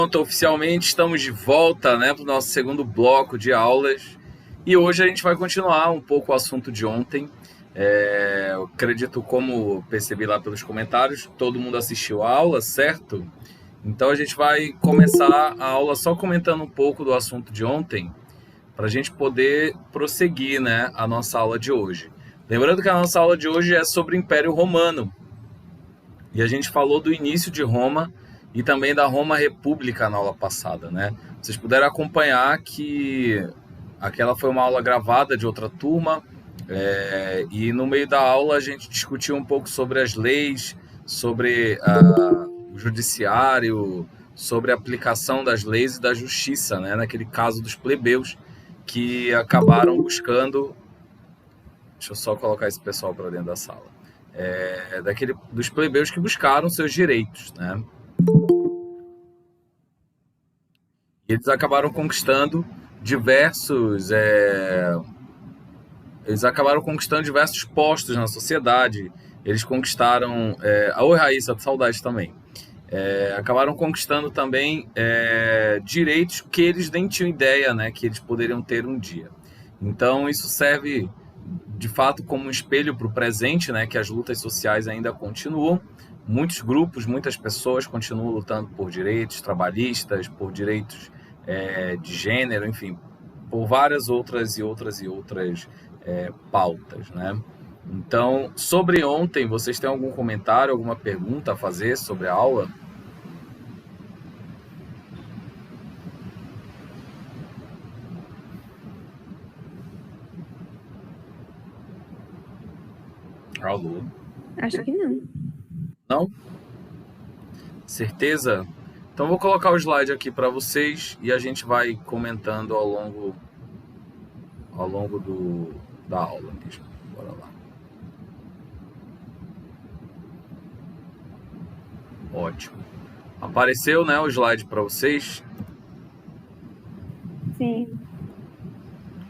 Pronto, oficialmente estamos de volta, né, para o nosso segundo bloco de aulas. E hoje a gente vai continuar um pouco o assunto de ontem. Eu acredito, como percebi lá pelos comentários, todo mundo assistiu a aula, certo? Então a gente vai começar a aula só comentando um pouco do assunto de ontem, para a gente poder prosseguir, né, a nossa aula de hoje. Lembrando que a nossa aula de hoje é sobre o Império Romano. E a gente falou do início de Roma e também da Roma República na aula passada, né? Vocês puderam acompanhar que aquela foi uma aula gravada de outra turma, e no meio da aula a gente discutiu um pouco sobre as leis, sobre o judiciário, sobre a aplicação das leis e da justiça, né? Naquele caso dos plebeus que acabaram buscando... Deixa eu só colocar esse pessoal para dentro da sala. Dos plebeus que buscaram seus direitos, né? Eles acabaram conquistando diversos postos na sociedade. Eles conquistaram... Oi, Raíssa, saudade também. Acabaram conquistando também direitos que eles nem tinham ideia, né, que eles poderiam ter um dia. Então, isso serve, de fato, como um espelho para o presente, né, que as lutas sociais ainda continuam. Muitos grupos, muitas pessoas continuam lutando por direitos trabalhistas, por direitos de gênero, enfim, por várias outras pautas, né? Então, sobre ontem, vocês têm algum comentário, alguma pergunta a fazer sobre a aula? Alô? Acho que não. Não? Certeza? Então vou colocar o slide aqui para vocês e a gente vai comentando ao longo da aula mesmo. Bora lá. Ótimo. Apareceu, né, o slide para vocês? Sim.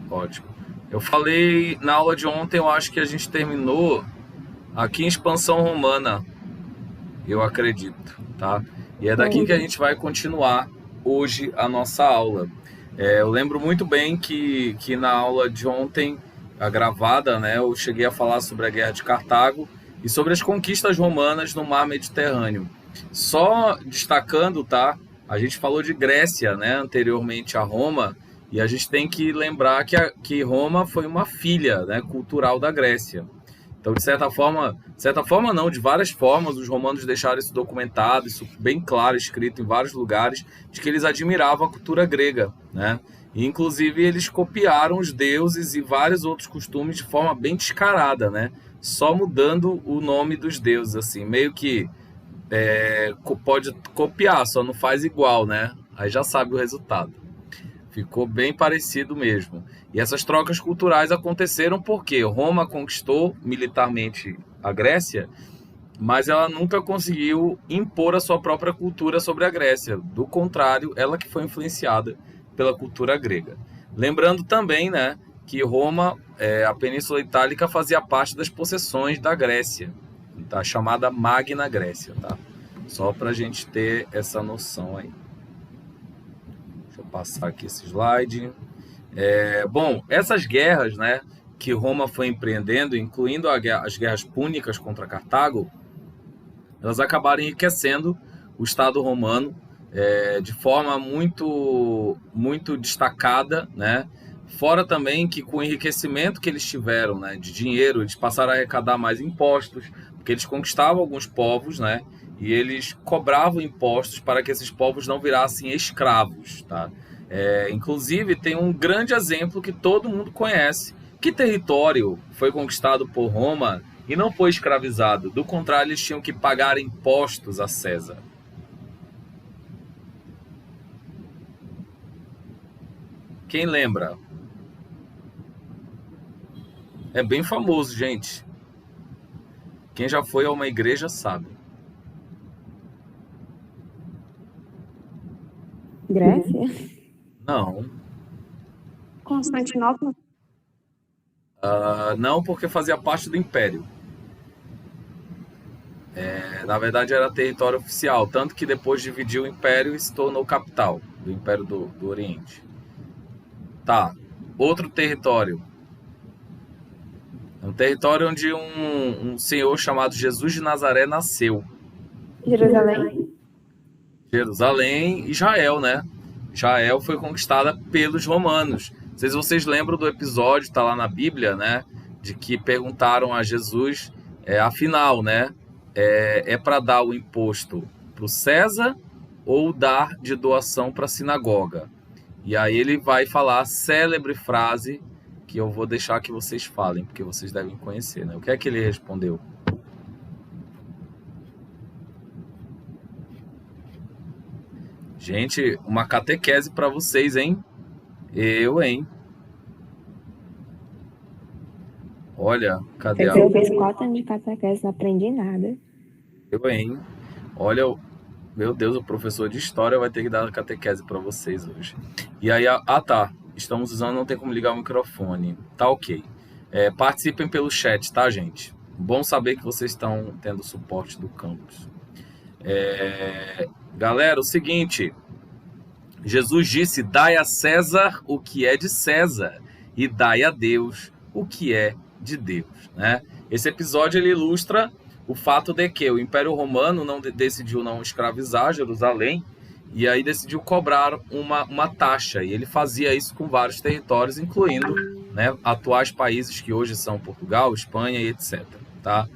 Ótimo. Eu falei na aula de ontem, eu acho que a gente terminou aqui em Expansão Romana, eu acredito, tá? E é daqui que a gente vai continuar hoje a nossa aula. Eu lembro muito bem que na aula de ontem, a gravada, né, eu cheguei a falar sobre a Guerra de Cartago e sobre as conquistas romanas no Mar Mediterrâneo. Só destacando, tá? A gente falou de Grécia, né, anteriormente a Roma, e a gente tem que lembrar que Roma foi uma filha, né, cultural da Grécia. Então, de certa forma não, de várias formas, os romanos deixaram isso documentado, isso bem claro, escrito em vários lugares, de que eles admiravam a cultura grega, né? E, inclusive, eles copiaram os deuses e vários outros costumes de forma bem descarada, né? Só mudando o nome dos deuses, assim, meio que pode copiar, só não faz igual, né? Aí já sabe o resultado. Ficou bem parecido mesmo. E essas trocas culturais aconteceram porque Roma conquistou militarmente a Grécia, mas ela nunca conseguiu impor a sua própria cultura sobre a Grécia. Do contrário, ela que foi influenciada pela cultura grega. Lembrando também, né, que Roma, a Península Itálica, fazia parte das possessões da Grécia, tá? Chamada Magna Grécia, tá? Só para a gente ter essa noção aí. Deixa eu passar aqui esse slide. Bom, essas guerras, né, que Roma foi empreendendo, incluindo as guerras púnicas contra Cartago, elas acabaram enriquecendo o Estado romano de forma muito, muito destacada, né? Fora também que com o enriquecimento que eles tiveram, né, de dinheiro, eles passaram a arrecadar mais impostos, porque eles conquistavam alguns povos, né? E eles cobravam impostos para que esses povos não virassem escravos, tá? Inclusive, tem um grande exemplo que todo mundo conhece. Que território foi conquistado por Roma e não foi escravizado? Do contrário, eles tinham que pagar impostos a César. Quem lembra? É bem famoso, gente. Quem já foi a uma igreja sabe. Grécia? Não. Constantinopla? Não, porque fazia parte do Império. Na verdade era território oficial, tanto que depois dividiu o império e se tornou capital do Império do Oriente. Tá, outro território. É um território onde um senhor chamado Jesus de Nazaré nasceu. Jerusalém. Jerusalém, Israel, né? Israel foi conquistada pelos romanos. Não sei se vocês lembram do episódio, está lá na Bíblia, né? De que perguntaram a Jesus, afinal, né? É para dar o imposto para o César ou dar de doação para a sinagoga? E aí ele vai falar a célebre frase que eu vou deixar que vocês falem, porque vocês devem conhecer, né? O que é que ele respondeu? Gente, uma catequese para vocês, hein? Hein? Olha, cadê a... Eu fiz 4 anos de catequese, não aprendi nada. hein? Olha, meu Deus, o professor de história vai ter que dar catequese para vocês hoje. E aí, tá. Estamos usando, não tem como ligar o microfone. Tá ok. Participem pelo chat, tá, gente? Bom saber que vocês estão tendo suporte do campus. Galera, o seguinte. Jesus disse, dai a César o que é de César e dai a Deus o que é de Deus, né? Esse episódio ele ilustra o fato de que o Império Romano decidiu não escravizar Jerusalém e aí decidiu cobrar uma taxa. E ele fazia isso com vários territórios, incluindo, né, atuais países que hoje são Portugal, Espanha e etc. Tá?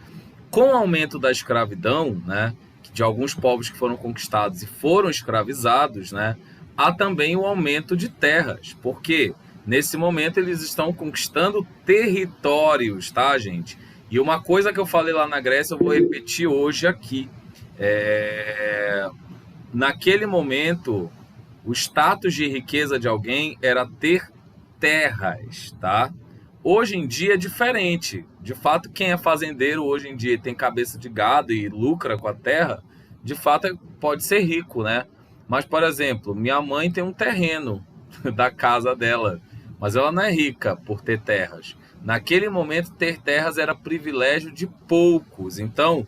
Com o aumento da escravidão, né, de alguns povos que foram conquistados e foram escravizados, né, há também o aumento de terras. Porque nesse momento eles estão conquistando territórios, tá, gente? E uma coisa que eu falei lá na Grécia, eu vou repetir hoje aqui. Naquele momento, o status de riqueza de alguém era ter terras, tá? Hoje em dia é diferente. De fato, quem é fazendeiro hoje em dia tem cabeça de gado e lucra com a terra, de fato pode ser rico, né? Mas, por exemplo, minha mãe tem um terreno da casa dela, mas ela não é rica por ter terras. Naquele momento, ter terras era privilégio de poucos. Então,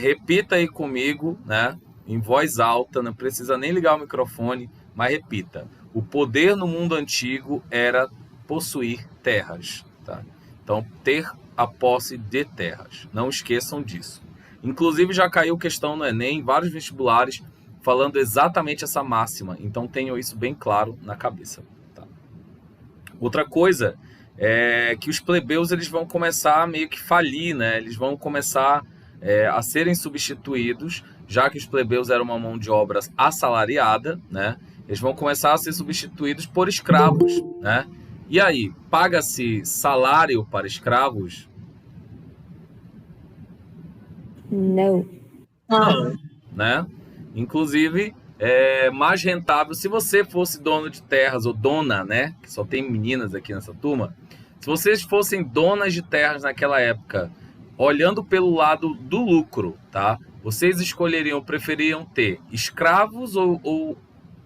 repita aí comigo, né? Em voz alta, não precisa nem ligar o microfone, mas repita. O poder no mundo antigo era possuir terras. Tá? Então, ter a posse de terras. Não esqueçam disso. Inclusive, já caiu questão no Enem, vários vestibulares, falando exatamente essa máxima. Então, tenham isso bem claro na cabeça. Tá? Outra coisa é que os plebeus eles vão começar a meio que falir, né? Eles vão começar a serem substituídos, já que os plebeus eram uma mão de obra assalariada, né? Eles vão começar a ser substituídos por escravos, né? E aí, paga-se salário para escravos? Não. Não, né? Inclusive, é mais rentável, se você fosse dono de terras, ou dona, né? Que só tem meninas aqui nessa turma. Se vocês fossem donas de terras naquela época, olhando pelo lado do lucro, tá? Vocês preferiam ter escravos ou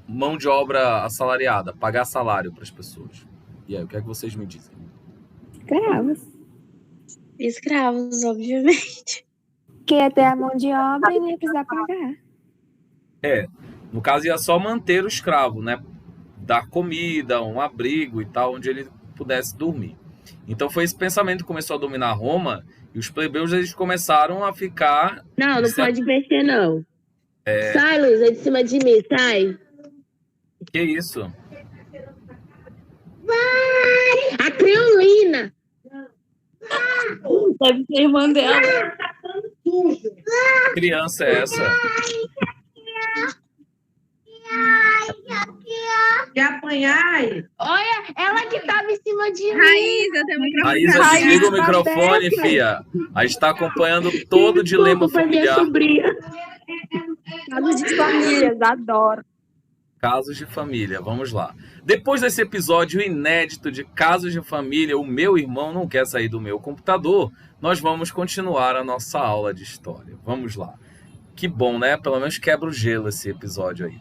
mão de obra assalariada, pagar salário para as pessoas? E aí, o que é que vocês me dizem? Escravos. Escravos, obviamente. Que ia ter a mão de obra e não ia precisar pagar. No caso ia só manter o escravo, né? Dar comida, um abrigo e tal, onde ele pudesse dormir. Então foi esse pensamento que começou a dominar Roma e os plebeus eles começaram a ficar... Não pode mexer, não. Sai, Luiz, é de cima de mim, sai. Que isso? A Creolina. Deve ser irmã dela. Que criança é essa? Que apanhar. Olha, ela que tava em cima de mim. Raíza, tem um microfone. Raíza, desliga o microfone, fia. A gente está acompanhando todo o dilema familiar. Casos de famílias, adoro. Casos de família, vamos lá. Depois desse episódio inédito de Casos de Família, o meu irmão não quer sair do meu computador, nós vamos continuar a nossa aula de história. Vamos lá. Que bom, né? Pelo menos quebra o gelo esse episódio aí.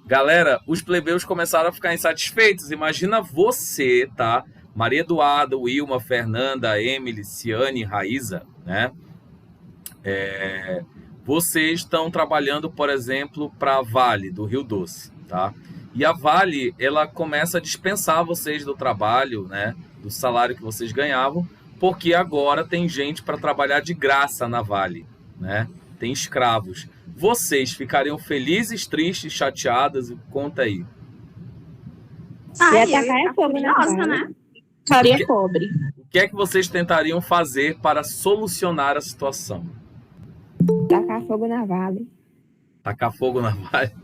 Galera, os plebeus começaram a ficar insatisfeitos. Imagina você, tá? Maria Eduarda, Wilma, Fernanda, Emily, Ciane, Raíza, né? Vocês estão trabalhando, por exemplo, para a Vale, do Rio Doce, tá? E a Vale, ela começa a dispensar vocês do trabalho, né? Do salário que vocês ganhavam, porque agora tem gente para trabalhar de graça na Vale, né? Tem escravos. Vocês ficariam felizes, tristes, chateadas? Conta aí. E atacar é fogo na Nossa, Vale. né? Ficaria pobre. O que é que vocês tentariam fazer para solucionar a situação? Tacar fogo na Vale. Tacar fogo na Vale?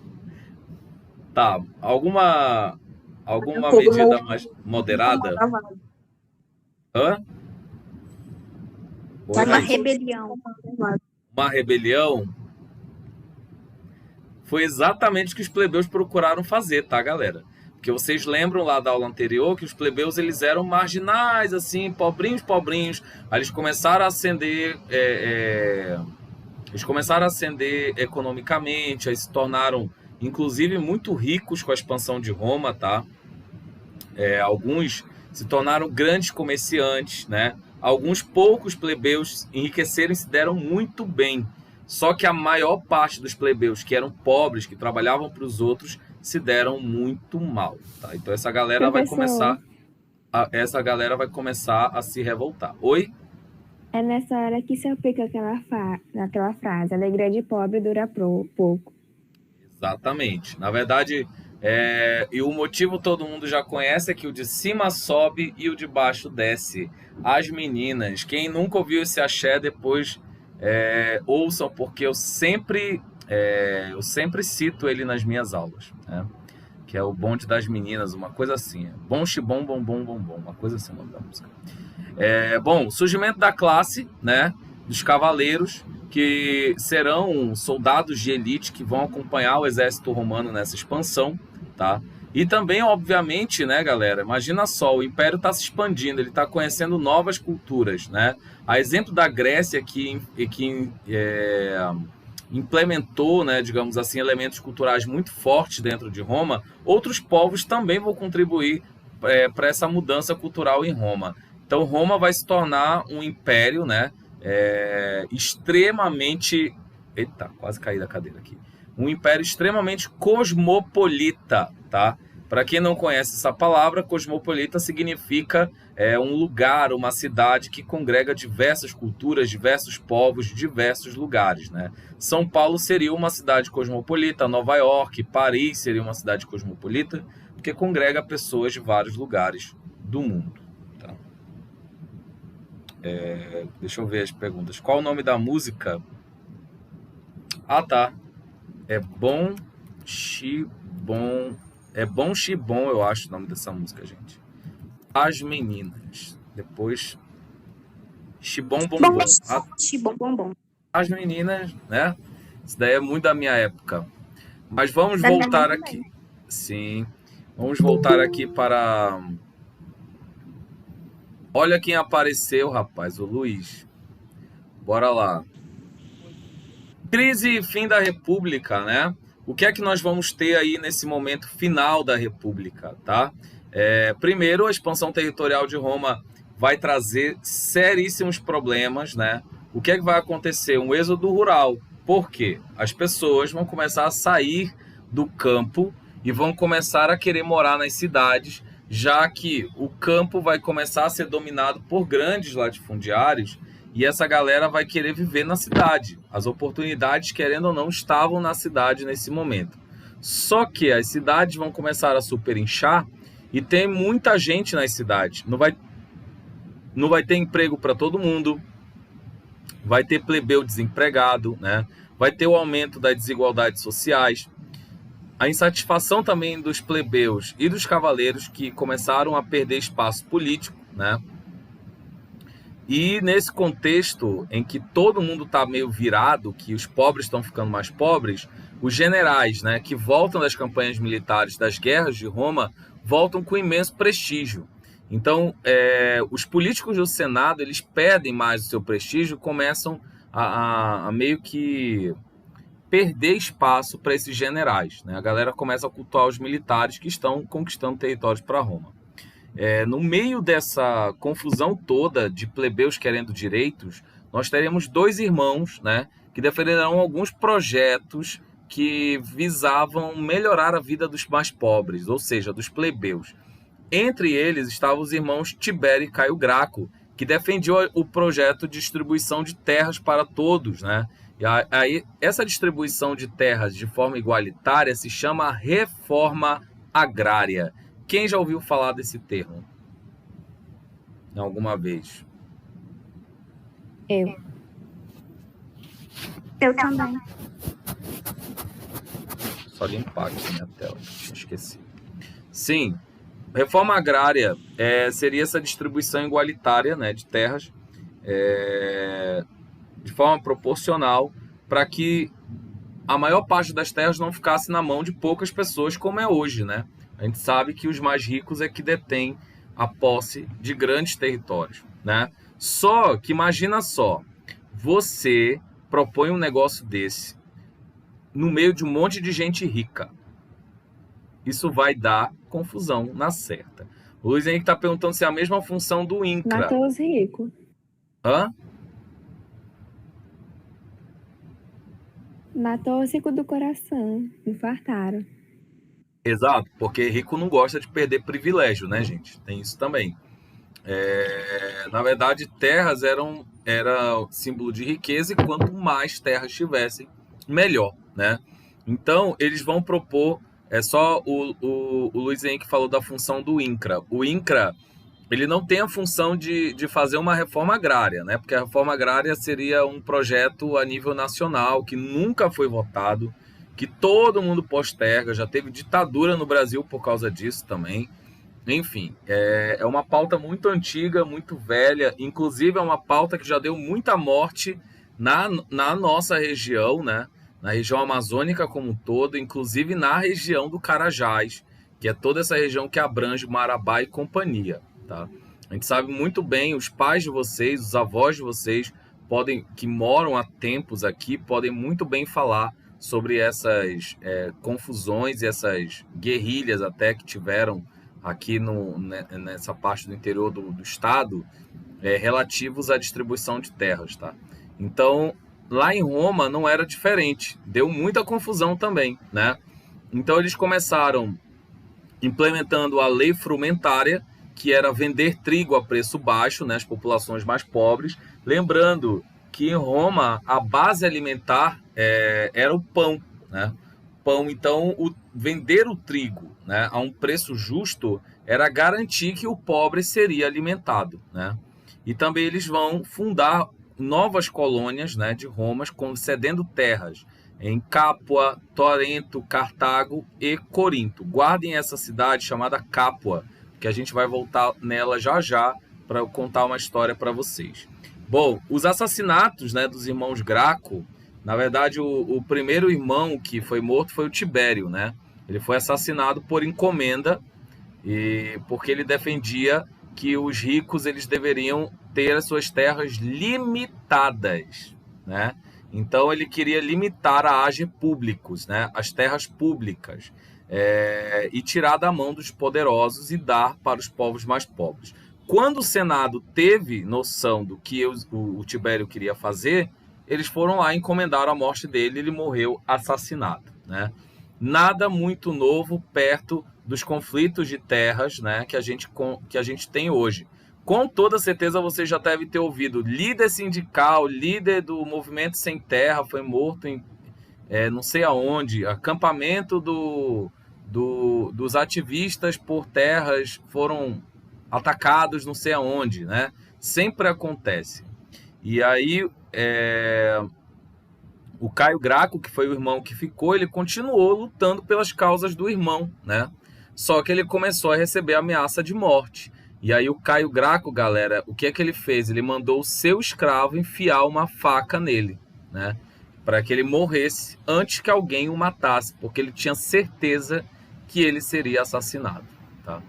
Tá. Alguma Fogo medida no- mais moderada? Hã? Oi, Uma Raíssa? rebelião. Uma rebelião? Foi exatamente o que os plebeus procuraram fazer, tá, galera? Porque vocês lembram lá da aula anterior que os plebeus eles eram marginais, assim, pobrinhos. Aí eles começaram a ascender, economicamente, aí se tornaram, inclusive, muito ricos com a expansão de Roma, tá? Alguns se tornaram grandes comerciantes, né? Alguns poucos plebeus enriqueceram e se deram muito bem. Só que a maior parte dos plebeus que eram pobres, que trabalhavam para os outros, se deram muito mal, tá? Então essa galera vai Professor. começar a se revoltar. Oi? É nessa hora que se aplica naquela frase: alegria de pobre dura pouco. Exatamente. Na verdade, e o motivo todo mundo já conhece é que o de cima sobe e o de baixo desce. As meninas, quem nunca ouviu esse axé, depois ouçam, porque eu sempre cito ele nas minhas aulas, né? Que é o bonde das meninas, uma coisa assim. Bom, xibom, bom, uma coisa assim o nome da música. Bom, surgimento da classe, né? Dos cavaleiros, que serão soldados de elite que vão acompanhar o exército romano nessa expansão, tá? E também, obviamente, né, galera, imagina só, o Império está se expandindo, ele está conhecendo novas culturas, né? A exemplo da Grécia, que implementou, né, digamos assim, elementos culturais muito fortes dentro de Roma, outros povos também vão contribuir para essa mudança cultural em Roma. Então, Roma vai se tornar um império, né, extremamente... Eita, quase caí da cadeira aqui. Um império extremamente cosmopolita, tá? Para quem não conhece essa palavra, cosmopolita significa um lugar, uma cidade que congrega diversas culturas, diversos povos, diversos lugares, né? São Paulo seria uma cidade cosmopolita, Nova York, Paris seria uma cidade cosmopolita, porque congrega pessoas de vários lugares do mundo. Tá? Deixa eu ver as perguntas. Qual o nome da música? Ah, tá. É Bom Xibom, eu acho o nome dessa música, gente. As Meninas. Depois Xibom Bom Bom. Xibom bom bom. As Meninas, né? Isso daí é muito da minha época. Mas vamos voltar aqui. Sim. Vamos voltar aqui para... Olha quem apareceu, rapaz, o Luiz. Bora lá. Crise e fim da República, né? O que é que nós vamos ter aí nesse momento final da República, tá? Primeiro, a expansão territorial de Roma vai trazer seríssimos problemas, né? O que é que vai acontecer? Um êxodo rural. Por quê? As pessoas vão começar a sair do campo e vão começar a querer morar nas cidades, já que o campo vai começar a ser dominado por grandes latifundiários e essa galera vai querer viver na cidade. As oportunidades, querendo ou não, estavam na cidade nesse momento. Só que as cidades vão começar a superinchar e tem muita gente nas cidades. Não vai ter emprego para todo mundo, vai ter plebeu desempregado, né? Vai ter o aumento das desigualdades sociais, a insatisfação também dos plebeus e dos cavaleiros que começaram a perder espaço político, né? E nesse contexto em que todo mundo está meio virado, que os pobres estão ficando mais pobres, os generais, né, que voltam das campanhas militares das guerras de Roma, voltam com imenso prestígio. Então, os políticos do Senado, eles perdem mais o seu prestígio, começam a meio que perder espaço para esses generais, né? A galera começa a cultuar os militares que estão conquistando territórios para Roma. No meio dessa confusão toda de plebeus querendo direitos, nós teremos 2 irmãos, né, que defenderão alguns projetos que visavam melhorar a vida dos mais pobres, ou seja, dos plebeus. Entre eles estavam os irmãos Tibério e Caio Graco, que defendiam o projeto de distribuição de terras para todos, né? E aí, essa distribuição de terras de forma igualitária se chama reforma agrária. Quem já ouviu falar desse termo? Alguma vez? Eu. Eu também. Só limpar aqui minha tela, tinha esquecido. Sim, reforma agrária seria essa distribuição igualitária, né, de terras de forma proporcional para que a maior parte das terras não ficasse na mão de poucas pessoas como é hoje, né? A gente sabe que os mais ricos é que detêm a posse de grandes territórios, né? Só que imagina só, você propõe um negócio desse no meio de um monte de gente rica. Isso vai dar confusão na certa. O Luiz Henrique está perguntando se é a mesma função do INCRA. Matou os ricos. Hã? Matou os ricos do coração. Infartaram. Exato, porque rico não gosta de perder privilégio, né, gente? Tem isso também. Na verdade, terras era símbolo de riqueza e quanto mais terras tivessem, melhor, né? Então, eles vão propor, só o Luiz Henrique falou da função do INCRA. O INCRA, ele não tem a função de fazer uma reforma agrária, né? Porque a reforma agrária seria um projeto a nível nacional, que nunca foi votado, que todo mundo posterga, já teve ditadura no Brasil por causa disso também. Enfim, é uma pauta muito antiga, muito velha, inclusive é uma pauta que já deu muita morte na nossa região, né? Na região amazônica como um todo, inclusive na região do Carajás, que é toda essa região que abrange Marabá e companhia, tá? A gente sabe muito bem, os pais de vocês, os avós de vocês, que moram há tempos aqui, podem muito bem falar sobre essas confusões e essas guerrilhas até que tiveram aqui nessa parte do interior do estado, relativos à distribuição de terras, tá? Então, lá em Roma não era diferente, deu muita confusão também, né? Então eles começaram implementando a lei frumentária, que era vender trigo a preço baixo, né, às populações mais pobres. Lembrando que em Roma a base alimentar era o pão, né? Pão, então vender o trigo, né, a um preço justo era garantir que o pobre seria alimentado, né? E também eles vão fundar novas colônias, né, de Roma, concedendo terras em Capua, Torento, Cartago e Corinto. Guardem essa cidade chamada Capua, que a gente vai voltar nela já para contar uma história para vocês. Bom, os assassinatos, né, dos irmãos Graco, na verdade o primeiro irmão que foi morto foi o Tibério, né? Ele foi assassinado por encomenda porque ele defendia que os ricos eles deveriam ter as suas terras limitadas, né? Então ele queria limitar a age públicos, né? As terras públicas, e tirar da mão dos poderosos e dar para os povos mais pobres. Quando o Senado teve noção do que o Tibério queria fazer, eles foram lá e encomendaram a morte dele, ele morreu assassinado, né? Nada muito novo perto dos conflitos de terras, né, que a gente tem hoje. Com toda certeza você já deve ter ouvido líder sindical, líder do Movimento Sem Terra foi morto em não sei aonde, acampamento dos ativistas por terras foram atacados não sei aonde, né? Sempre acontece. E aí o Caio Graco, que foi o irmão que ficou, ele continuou lutando pelas causas do irmão, né? Só que ele começou a receber ameaça de morte. E aí o Caio Graco, galera, o que é que ele fez? Ele mandou o seu escravo enfiar uma faca nele, né? Para que ele morresse antes que alguém o matasse, porque ele tinha certeza que ele seria assassinado, tá?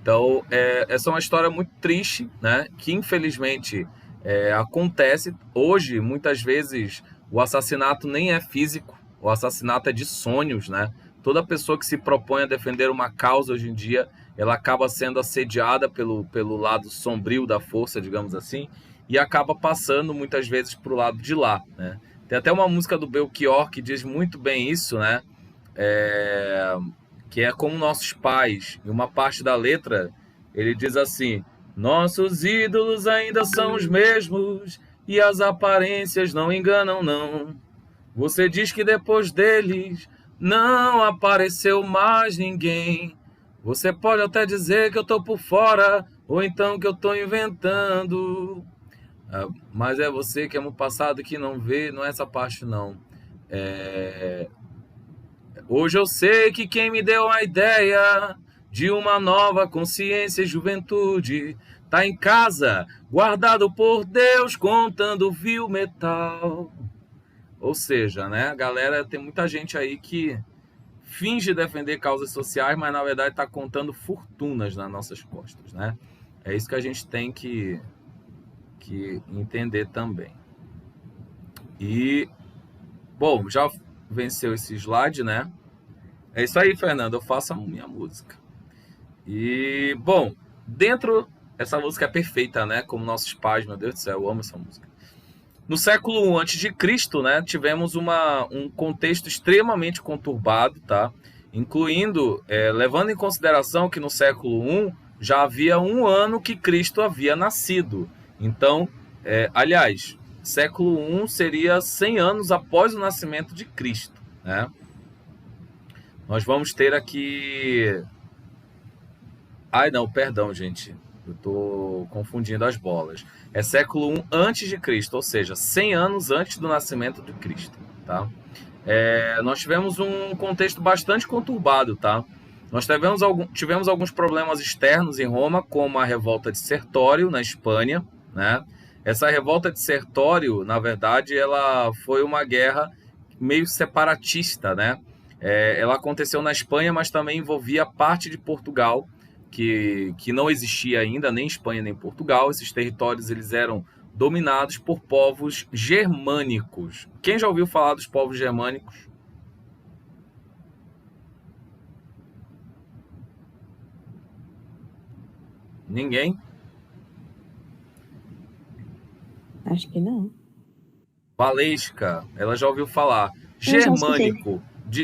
Então, essa é uma história muito triste, né? Que infelizmente acontece. Hoje, muitas vezes, o assassinato nem é físico, o assassinato é de sonhos, né? Toda pessoa que se propõe a defender uma causa hoje em dia, ela acaba sendo assediada pelo lado sombrio da força, digamos assim, e acaba passando muitas vezes para o lado de lá, né? Tem até uma música do Belchior que diz muito bem isso, né? Que é como nossos pais. E uma parte da letra, ele diz assim: nossos ídolos ainda são os mesmos e as aparências não enganam, não. Você diz que depois deles não apareceu mais ninguém. Você pode até dizer que eu tô por fora, ou então que eu tô inventando. Mas é você que ama o passado que não vê, não é essa parte não. Hoje eu sei que quem me deu a ideia de uma nova consciência e juventude tá em casa, guardado por Deus, contando vil metal. Ou seja, né, galera, tem muita gente aí que finge defender causas sociais, mas na verdade está contando fortunas nas nossas costas, né? É isso que a gente tem que entender também. E, bom, já venceu esse slide, né? É isso aí, Fernando, eu faço a minha música. E, bom, essa música é perfeita, né? Como nossos pais, meu Deus do céu, eu amo essa música. No século I a.C., né, tivemos um contexto extremamente conturbado, tá? Incluindo, levando em consideração que no século I já havia 1 ano que Cristo havia nascido. Então, aliás, século I seria 100 anos após o nascimento de Cristo, né? Nós vamos ter aqui... Ai, não, perdão, gente. Eu estou confundindo as bolas. É século I antes de Cristo, ou seja, 100 anos antes do nascimento de Cristo, tá? Nós tivemos um contexto bastante conturbado, tá? Nós tivemos alguns problemas externos em Roma, como a revolta de Sertório, na Espanha, né? Essa revolta de Sertório, na verdade, ela foi uma guerra meio separatista, né? Ela aconteceu na Espanha, mas também envolvia parte de Portugal, que não existia ainda, nem Espanha nem Portugal. Esses territórios eles eram dominados por povos germânicos. Quem já ouviu falar dos povos germânicos? Ninguém? Acho que não. Valesca, ela já ouviu falar. Germânico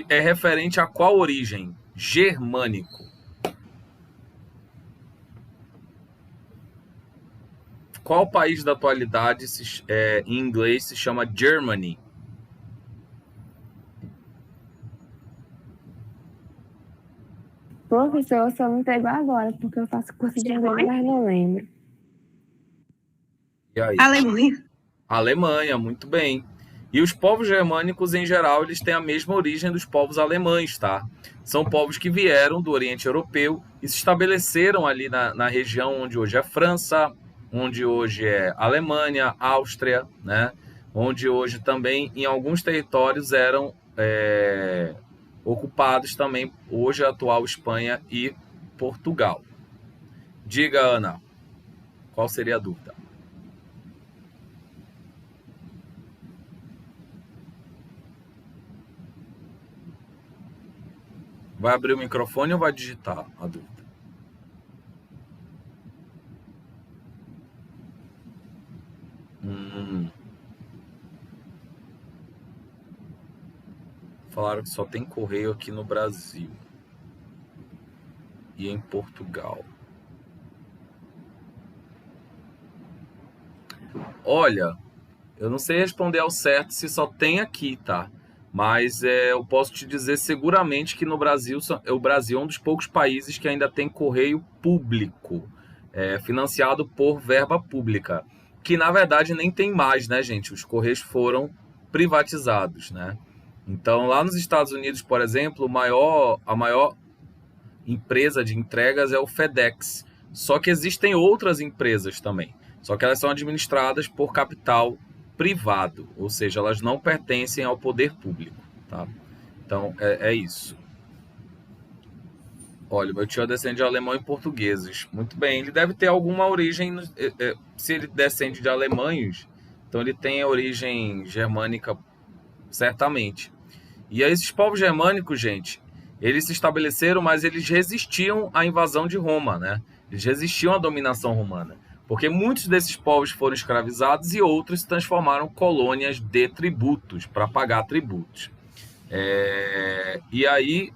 é referente a qual origem? Germânico. Qual país da atualidade em inglês se chama Germany? Professor, só me pegou agora, porque eu faço curso de inglês, mas não lembro. E aí? Alemanha. Alemanha, muito bem. E os povos germânicos, em geral, eles têm a mesma origem dos povos alemães, tá? São povos que vieram do Oriente Europeu e se estabeleceram ali na região onde hoje é França, onde hoje é Alemanha, Áustria, né? Onde hoje também, em alguns territórios, eram ocupados também, hoje a atual Espanha e Portugal. Diga, Ana, qual seria a dúvida? Vai abrir o microfone ou vai digitar a dúvida? Falaram que só tem correio aqui no Brasil e em Portugal. Olha, eu não sei responder ao certo se só tem aqui, tá? Mas eu posso te dizer seguramente que no Brasil, o Brasil é um dos poucos países que ainda tem correio público, financiado por verba pública, que na verdade nem tem mais, né, gente? Os correios foram privatizados, né? Então, lá nos Estados Unidos, por exemplo, a maior empresa de entregas é o FedEx. Só que existem outras empresas também. Só que elas são administradas por capital privado, ou seja, elas não pertencem ao poder público, tá? Então, é isso. Olha, meu tio descende de alemão e portugueses. Muito bem, ele deve ter alguma origem... se ele descende de alemães, então ele tem a origem germânica, certamente. E aí, esses povos germânicos, gente, eles se estabeleceram, mas eles resistiam à invasão de Roma, né? Eles resistiam à dominação romana. Porque muitos desses povos foram escravizados e outros se transformaram em colônias de tributos, para pagar tributos. E aí,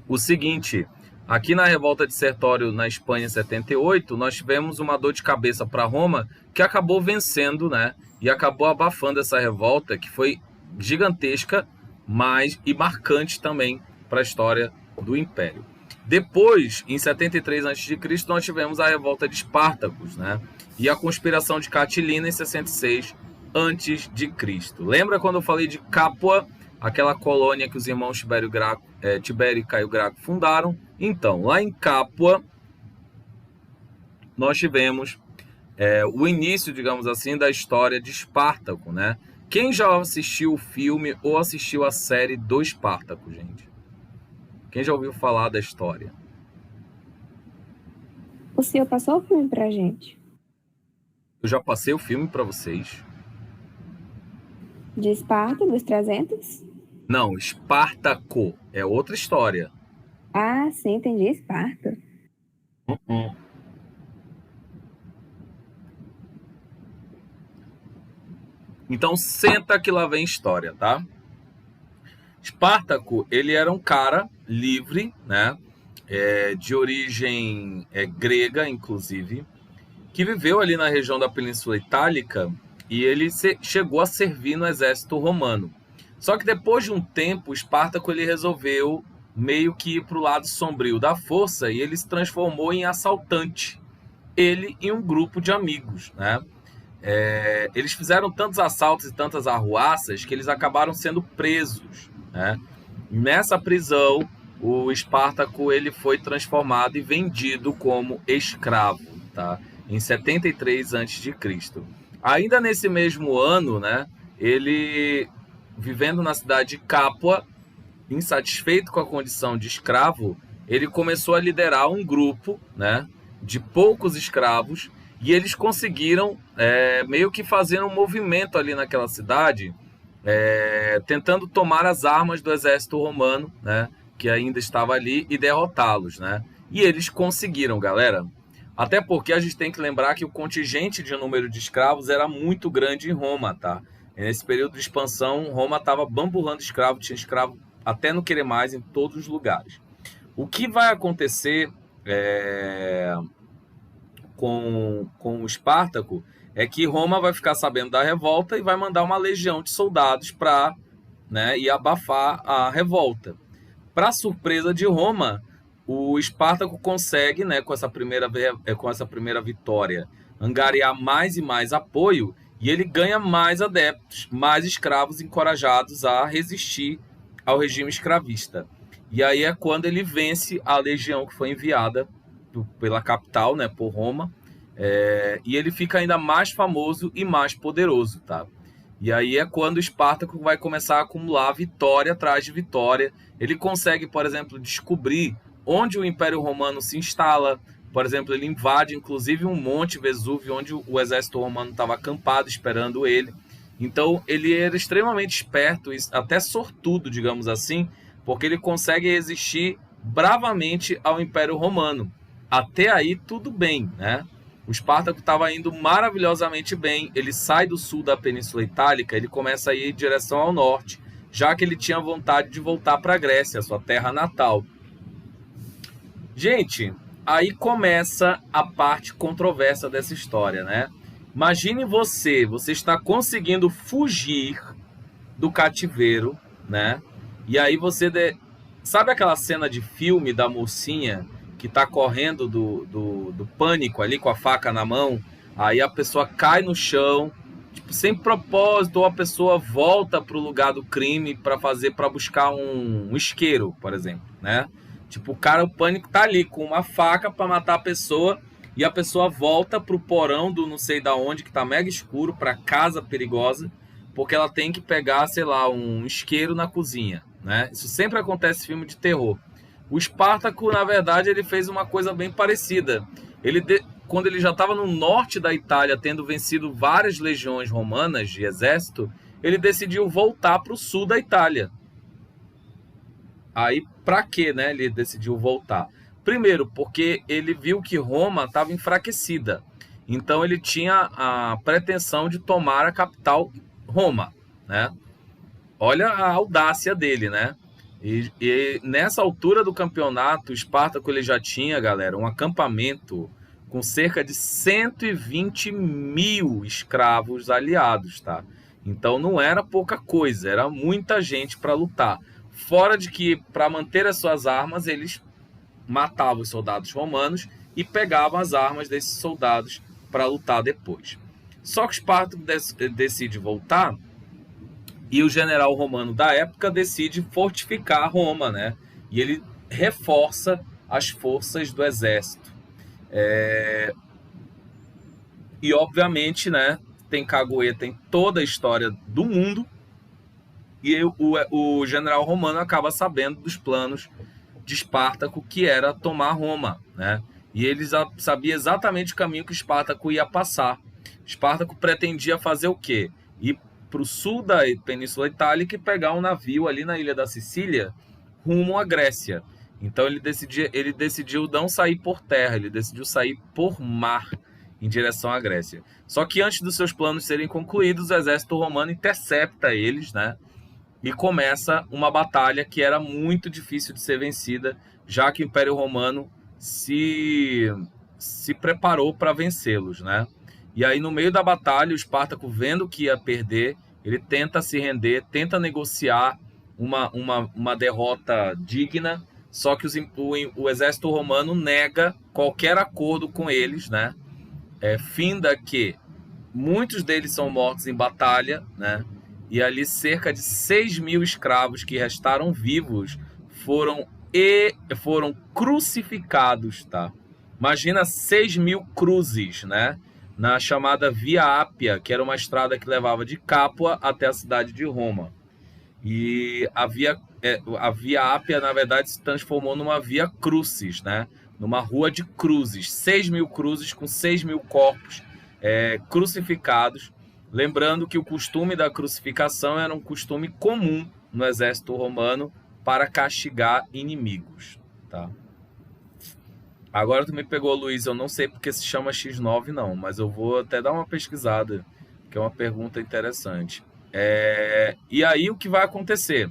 o seguinte, aqui na revolta de Sertório, na Espanha, em 78, nós tivemos uma dor de cabeça para Roma, que acabou vencendo, né? E acabou abafando essa revolta, que foi gigantesca, e marcante também para a história do Império. Depois, em 73 a.C., nós tivemos a revolta de Espartacus, né? E a conspiração de Catilina em 66 a.C. Lembra quando eu falei de Capua, aquela colônia que os irmãos Tibério e Caio Graco fundaram? Então, lá em Capua, nós tivemos o início, digamos assim, da história de Espartaco, né? Quem já assistiu o filme ou assistiu a série do Espartaco, gente? Quem já ouviu falar da história? O senhor passou o filme pra gente? Eu já passei o filme para vocês. De Esparta, dos 300? Não, Espartaco é outra história. Ah, sim, entendi, Esparta. Então senta que lá vem história, tá? Espartaco, ele era um cara livre, né? De origem grega, inclusive, que viveu ali na região da Península Itálica e ele chegou a servir no exército romano. Só que depois de um tempo, Espartaco ele resolveu meio que ir para o lado sombrio da força e ele se transformou em assaltante. Ele e um grupo de amigos, né? Eles fizeram tantos assaltos e tantas arruaças que eles acabaram sendo presos, né? Nessa prisão, o Espartaco ele foi transformado e vendido como escravo, tá? Em 73 a.C. Ainda nesse mesmo ano, né, ele, vivendo na cidade de Capua, insatisfeito com a condição de escravo, ele começou a liderar um grupo, né, de poucos escravos, e eles conseguiram meio que fazer um movimento ali naquela cidade, tentando tomar as armas do exército romano, né, que ainda estava ali, e derrotá-los, né? E eles conseguiram, galera. Até porque a gente tem que lembrar que o contingente de número de escravos era muito grande em Roma, tá? Nesse período de expansão, Roma estava bamburrando escravo, tinha escravo até não querer mais em todos os lugares. O que vai acontecer com o Espartaco é que Roma vai ficar sabendo da revolta e vai mandar uma legião de soldados para, né, ir abafar a revolta. Para surpresa de Roma, o Espartaco consegue, né, com essa primeira vitória, angariar mais e mais apoio, e ele ganha mais adeptos, mais escravos encorajados a resistir ao regime escravista. E aí é quando ele vence a legião que foi enviada pela capital, né, por Roma, e ele fica ainda mais famoso e mais poderoso, tá? E aí é quando o Espartaco vai começar a acumular vitória atrás de vitória. Ele consegue, por exemplo, descobrir onde o Império Romano se instala. Por exemplo, ele invade, inclusive, um monte Vesúvio, onde o exército romano estava acampado esperando ele. Então, ele era extremamente esperto, até sortudo, digamos assim, porque ele consegue resistir bravamente ao Império Romano. Até aí, tudo bem, né? O Espartaco estava indo maravilhosamente bem. Ele sai do sul da Península Itálica, ele começa a ir em direção ao norte, já que ele tinha vontade de voltar para a Grécia, sua terra natal. Gente, aí começa a parte controversa dessa história, né? Imagine você está conseguindo fugir do cativeiro, né? E aí sabe aquela cena de filme da mocinha que tá correndo do pânico ali com a faca na mão? Aí a pessoa cai no chão, tipo, sem propósito, ou a pessoa volta pro lugar do crime para buscar um isqueiro, por exemplo, né? Tipo, o pânico tá ali com uma faca para matar a pessoa e a pessoa volta pro porão do não sei da onde, que tá mega escuro, pra casa perigosa, porque ela tem que pegar, sei lá, um isqueiro na cozinha, né? Isso sempre acontece em filme de terror. O Espartaco, na verdade, ele fez uma coisa bem parecida. Quando ele já estava no norte da Itália, tendo vencido várias legiões romanas de exército, ele decidiu voltar para o sul da Itália. Aí, para quê, né? Ele decidiu voltar? Primeiro, porque ele viu que Roma estava enfraquecida. Então ele tinha a pretensão de tomar a capital, Roma, né? Olha a audácia dele, né? E nessa altura do campeonato, o Espartaco ele já tinha, galera, um acampamento com cerca de 120 mil escravos aliados, tá? Então não era pouca coisa, era muita gente para lutar. Fora de que, para manter as suas armas, eles matavam os soldados romanos e pegavam as armas desses soldados para lutar depois. Só que o Espartaco decide voltar e o general romano da época decide fortificar Roma, né? E ele reforça as forças do exército. E obviamente, né, tem cagueta em toda a história do mundo, e o general romano acaba sabendo dos planos de Espartaco, que era tomar Roma, né? E ele sabia exatamente o caminho que Espartaco ia passar. Espartaco pretendia fazer o quê? Ir para o sul da Península Itálica e pegar um navio ali na ilha da Sicília rumo à Grécia. Então ele decidiu não sair por terra, ele decidiu sair por mar em direção à Grécia. Só que antes dos seus planos serem concluídos, o exército romano intercepta eles, né? E começa uma batalha que era muito difícil de ser vencida, já que o Império Romano se preparou para vencê-los, né? E aí, no meio da batalha, o Espartaco, vendo que ia perder, ele tenta se render, tenta negociar uma derrota digna, só que o exército romano nega qualquer acordo com eles, né? Finda que muitos deles são mortos em batalha, né? E ali cerca de 6 mil escravos que restaram vivos foram crucificados, tá? Imagina 6 mil cruzes, né? Na chamada Via Ápia, que era uma estrada que levava de Capua até a cidade de Roma. E a Via Ápia, na verdade, se transformou numa Via Crucis, né? Numa rua de cruzes. 6 mil cruzes com 6 mil corpos crucificados. Lembrando que o costume da crucificação era um costume comum no exército romano para castigar inimigos, tá? Agora tu me pegou, Luiz, eu não sei porque se chama X9 não, mas eu vou até dar uma pesquisada, que é uma pergunta interessante. E aí o que vai acontecer?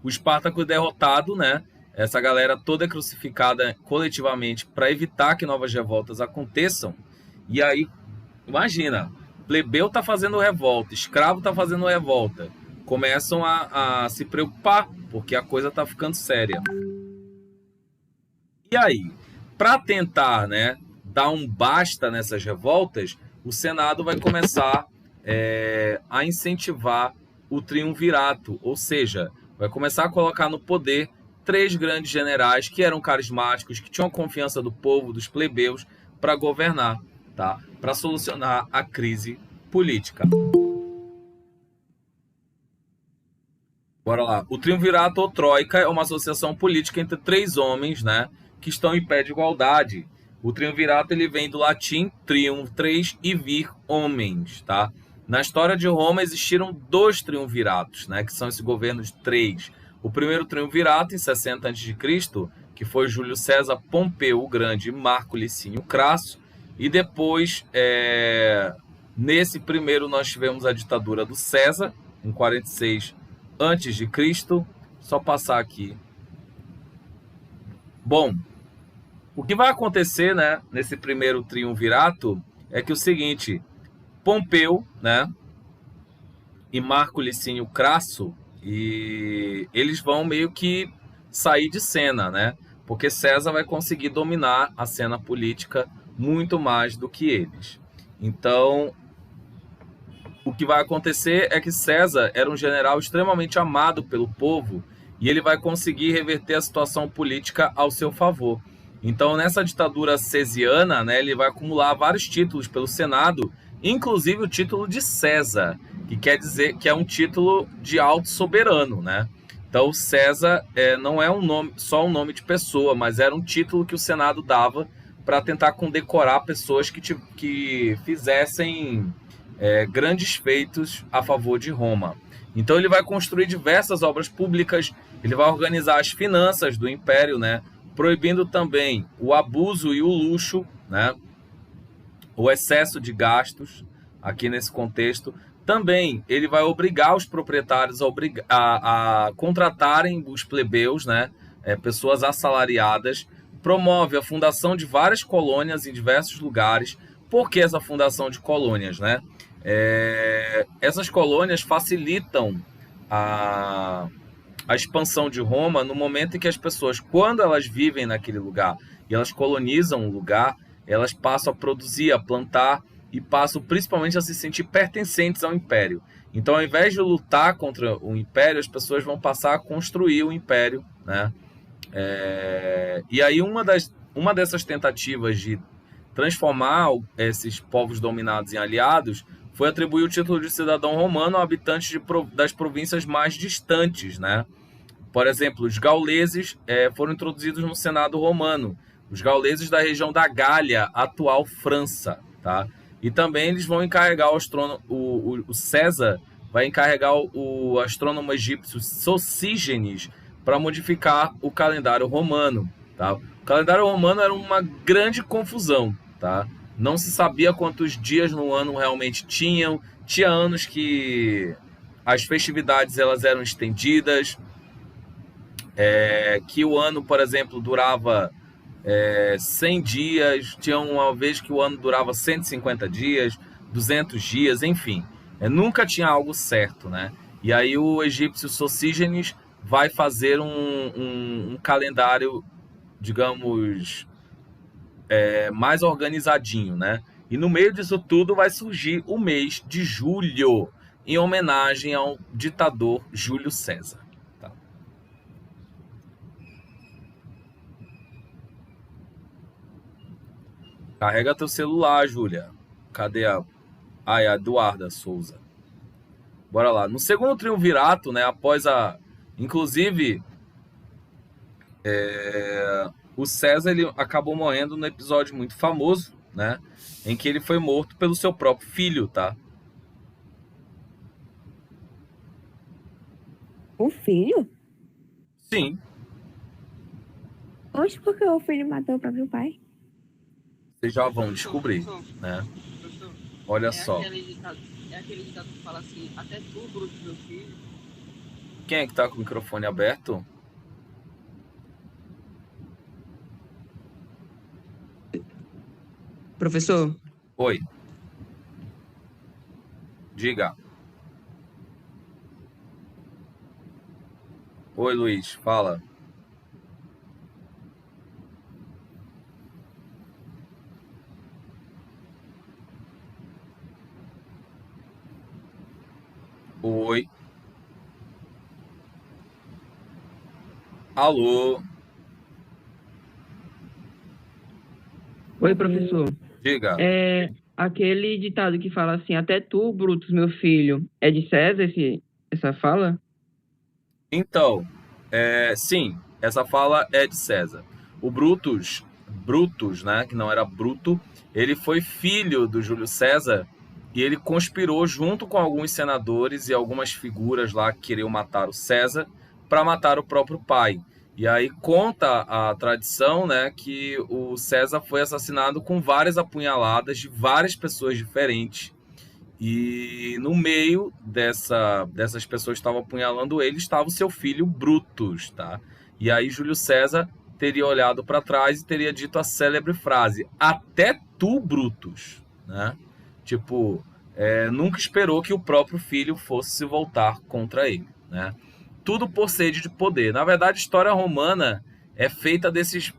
O Espartaco é derrotado, né? Essa galera toda é crucificada coletivamente para evitar que novas revoltas aconteçam. E aí, imagina, plebeu tá fazendo revolta, escravo tá fazendo revolta. Começam a se preocupar, porque a coisa tá ficando séria. E aí, para tentar, né, dar um basta nessas revoltas, o Senado vai começar a incentivar o triunvirato, ou seja, vai começar a colocar no poder 3 grandes generais que eram carismáticos, que tinham confiança do povo, dos plebeus, para governar, tá? Para solucionar a crise política. Bora lá. O triunvirato ou troika é uma associação política entre 3 homens, né, que estão em pé de igualdade. O triunvirato ele vem do latim trium, 3 e vir, homens, tá? Na história de Roma existiram 2 triunviratos, né, que são esse governo de 3. O primeiro triunvirato, em 60 a.C., que foi Júlio César, Pompeu o Grande e Marco Licínio Crasso. E depois, nesse primeiro, nós tivemos a ditadura do César, em 46 a.C. Só passar aqui. Bom, o que vai acontecer, né, nesse primeiro triunvirato é que o seguinte, Pompeu, né, e Marco Licínio Crasso, e eles vão meio que sair de cena, né? Porque César vai conseguir dominar a cena política muito mais do que eles. Então, o que vai acontecer é que César era um general extremamente amado pelo povo e ele vai conseguir reverter a situação política ao seu favor. Então, nessa ditadura cesiana, né, ele vai acumular vários títulos pelo Senado, inclusive o título de César, que quer dizer que é um título de alto soberano, né? Então, César não é só um nome de pessoa, mas era um título que o Senado dava para tentar condecorar pessoas que fizessem grandes feitos a favor de Roma. Então, ele vai construir diversas obras públicas, ele vai organizar as finanças do Império, né? proibindo também o abuso e o luxo, né? O excesso de gastos, aqui nesse contexto. Também ele vai obrigar os proprietários a contratarem os plebeus, né? Pessoas assalariadas. Promove a fundação de várias colônias em diversos lugares. Por que essa fundação de colônias, né? Essas colônias facilitam a expansão de Roma no momento em que as pessoas, quando elas vivem naquele lugar e elas colonizam o lugar, elas passam a produzir, a plantar e passam principalmente a se sentir pertencentes ao império. Então, ao invés de lutar contra o império, as pessoas vão passar a construir o império, né? E aí uma dessas tentativas de transformar esses povos dominados em aliados foi atribuir o título de cidadão romano a habitantes das províncias mais distantes, né? Por exemplo, os gauleses foram introduzidos no Senado romano, os gauleses da região da Gália, atual França, tá? E também eles vão encarregar o César vai encarregar o astrônomo egípcio Sosígenes para modificar o calendário romano, tá? O calendário romano era uma grande confusão, tá? Não se sabia quantos dias no ano realmente tinham. Tinha anos que as festividades elas eram estendidas, que o ano, por exemplo, durava 100 dias, tinha uma vez que o ano durava 150 dias, 200 dias, enfim. Nunca tinha algo certo, né? E aí o egípcio Sosígenes vai fazer um calendário, digamos, mais organizadinho, né? E no meio disso tudo vai surgir o mês de julho, em homenagem ao ditador Júlio César. Tá? Carrega teu celular, Júlia. Cadê a Eduarda Souza? Bora lá. No segundo triunvirato, né, após inclusive, o César ele acabou morrendo num episódio muito famoso, né, em que ele foi morto pelo seu próprio filho, tá? O filho? Sim. Oxe, por que o filho matou o próprio pai? Vocês já vão descobrir, né? Olha só. Aquele ditado que fala assim, até tu, bruto, meu filho. Quem é que tá com o microfone aberto? Professor? Oi. Diga. Oi, Luiz, fala. Oi. Alô. Oi, professor. Diga. Aquele ditado que fala assim, até tu, Brutus, meu filho, é de César essa fala? Então, sim, essa fala é de César. O Brutus, né, que não era Bruto, ele foi filho do Júlio César e ele conspirou junto com alguns senadores e algumas figuras lá que queriam matar o César para matar o próprio pai. E aí conta a tradição, né, que o César foi assassinado com várias apunhaladas de várias pessoas diferentes. E no meio dessas pessoas que estavam apunhalando ele, estava o seu filho Brutus, tá? E aí Júlio César teria olhado para trás e teria dito a célebre frase, até tu, Brutus, né? Tipo, nunca esperou que o próprio filho fosse se voltar contra ele, né? Tudo por sede de poder. Na verdade, a história romana é feita desses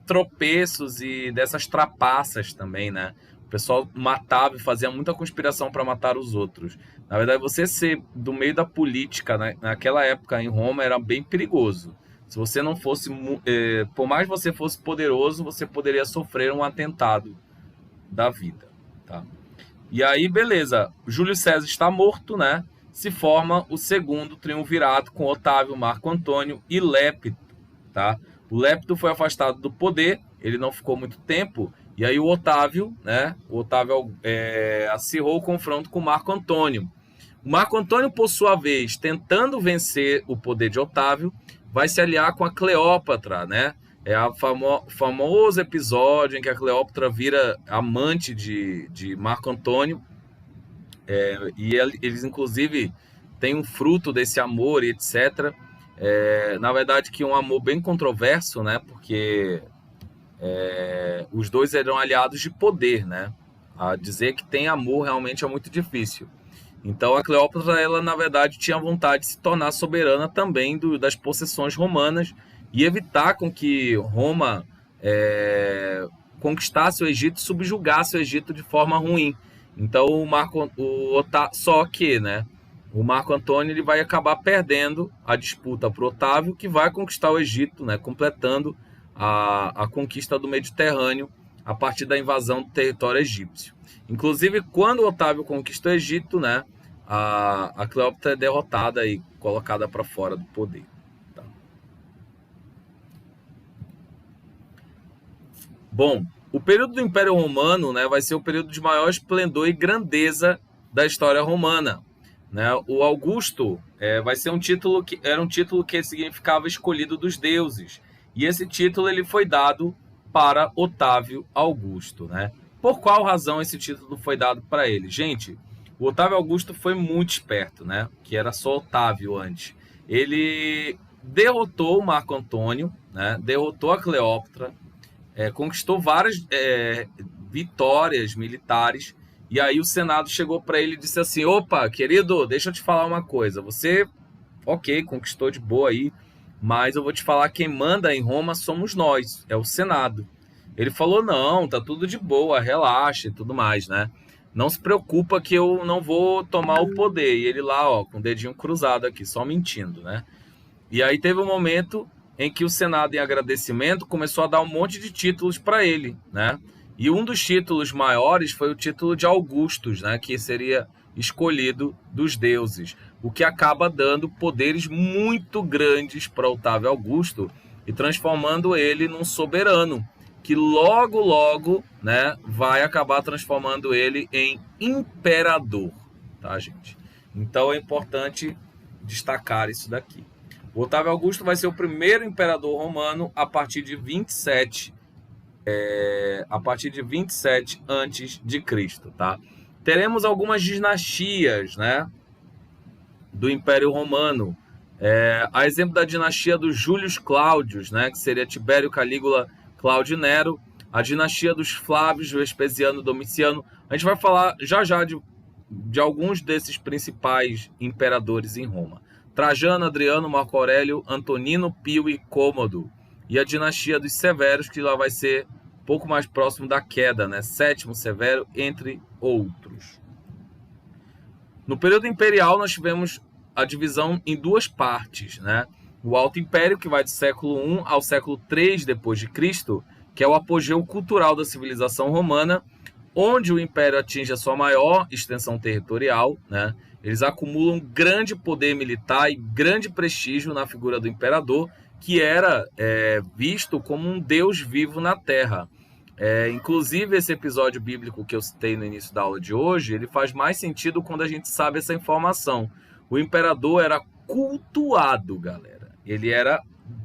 tropeços e dessas trapaças também, né? O pessoal matava e fazia muita conspiração para matar os outros. Na verdade, você ser do meio da política, né, naquela época em Roma era bem perigoso. Se você não fosse, por mais que você fosse poderoso, você poderia sofrer um atentado da vida, tá? E aí, beleza, Júlio César está morto, né? Se forma o segundo triunvirato com Otávio, Marco Antônio e Lépito, tá? O Lépito foi afastado do poder, ele não ficou muito tempo, e aí o Otávio, né? O Otávio acirrou o confronto com o Marco Antônio. O Marco Antônio, por sua vez, tentando vencer o poder de Otávio, vai se aliar com a Cleópatra, né? É o famoso episódio em que a Cleópatra vira amante de Marco Antônio, e eles, inclusive, têm um fruto desse amor e etc. Na verdade, que é um amor bem controverso, né? Porque os dois eram aliados de poder, né? A dizer que tem amor realmente é muito difícil. Então, a Cleópatra, ela, na verdade, tinha vontade de se tornar soberana também das possessões romanas e evitar com que Roma conquistasse o Egito e subjugasse o Egito de forma ruim. Então, só que, né, o Marco Antônio ele vai acabar perdendo a disputa para o Otávio, que vai conquistar o Egito, né, completando a conquista do Mediterrâneo a partir da invasão do território egípcio. Inclusive, quando o Otávio conquista o Egito, né, a Cleópatra é derrotada e colocada para fora do poder. Tá? Bom, o período do Império Romano, né, vai ser o período de maior esplendor e grandeza da história romana. Né? O Augusto vai ser era um título que significava escolhido dos deuses. E esse título ele foi dado para Otávio Augusto. Né? Por qual razão esse título foi dado para ele? Gente, o Otávio Augusto foi muito esperto, né? Que era só Otávio antes. Ele derrotou o Marco Antônio, né? Derrotou a Cleópatra, conquistou várias vitórias militares, e aí o Senado chegou para ele e disse assim: opa, querido, deixa eu te falar uma coisa, você, ok, conquistou de boa aí, mas eu vou te falar, quem manda em Roma somos nós, é o Senado. Ele falou: não, tá tudo de boa, relaxa e tudo mais, né? Não se preocupa que eu não vou tomar o poder. E ele lá, ó, com o dedinho cruzado aqui, só mentindo, né? E aí teve um momento em que o Senado, em agradecimento, começou a dar um monte de títulos para ele, né? E um dos títulos maiores foi o título de Augustus, né? Que seria escolhido dos deuses, o que acaba dando poderes muito grandes para Otávio Augusto e transformando ele num soberano, que logo, né, vai acabar transformando ele em imperador, tá, gente? Então é importante destacar isso daqui. O Otávio Augusto vai ser o primeiro imperador romano a partir de 27 antes de Cristo, tá? Teremos algumas dinastias, né, do Império Romano. A exemplo da dinastia dos Júlios Cláudios, né, que seria Tibério, Calígula, Cláudio Nero, a dinastia dos Flávios, Vespasiano, Domiciano. A gente vai falar já de alguns desses principais imperadores em Roma. Trajano, Adriano, Marco Aurélio, Antonino, Pio e Cômodo. E a dinastia dos Severos, que lá vai ser um pouco mais próximo da queda, né? Sétimo Severo, entre outros. No período imperial, nós tivemos a divisão em duas partes, né? O Alto Império, que vai do século I ao século III depois de Cristo, que é o apogeu cultural da civilização romana, onde o império atinge a sua maior extensão territorial, né? Eles acumulam grande poder militar e grande prestígio na figura do imperador, que era visto como um deus vivo na Terra. Inclusive, esse episódio bíblico que eu citei no início da aula de hoje, ele faz mais sentido quando a gente sabe essa informação. O imperador era cultuado, galera. Ele era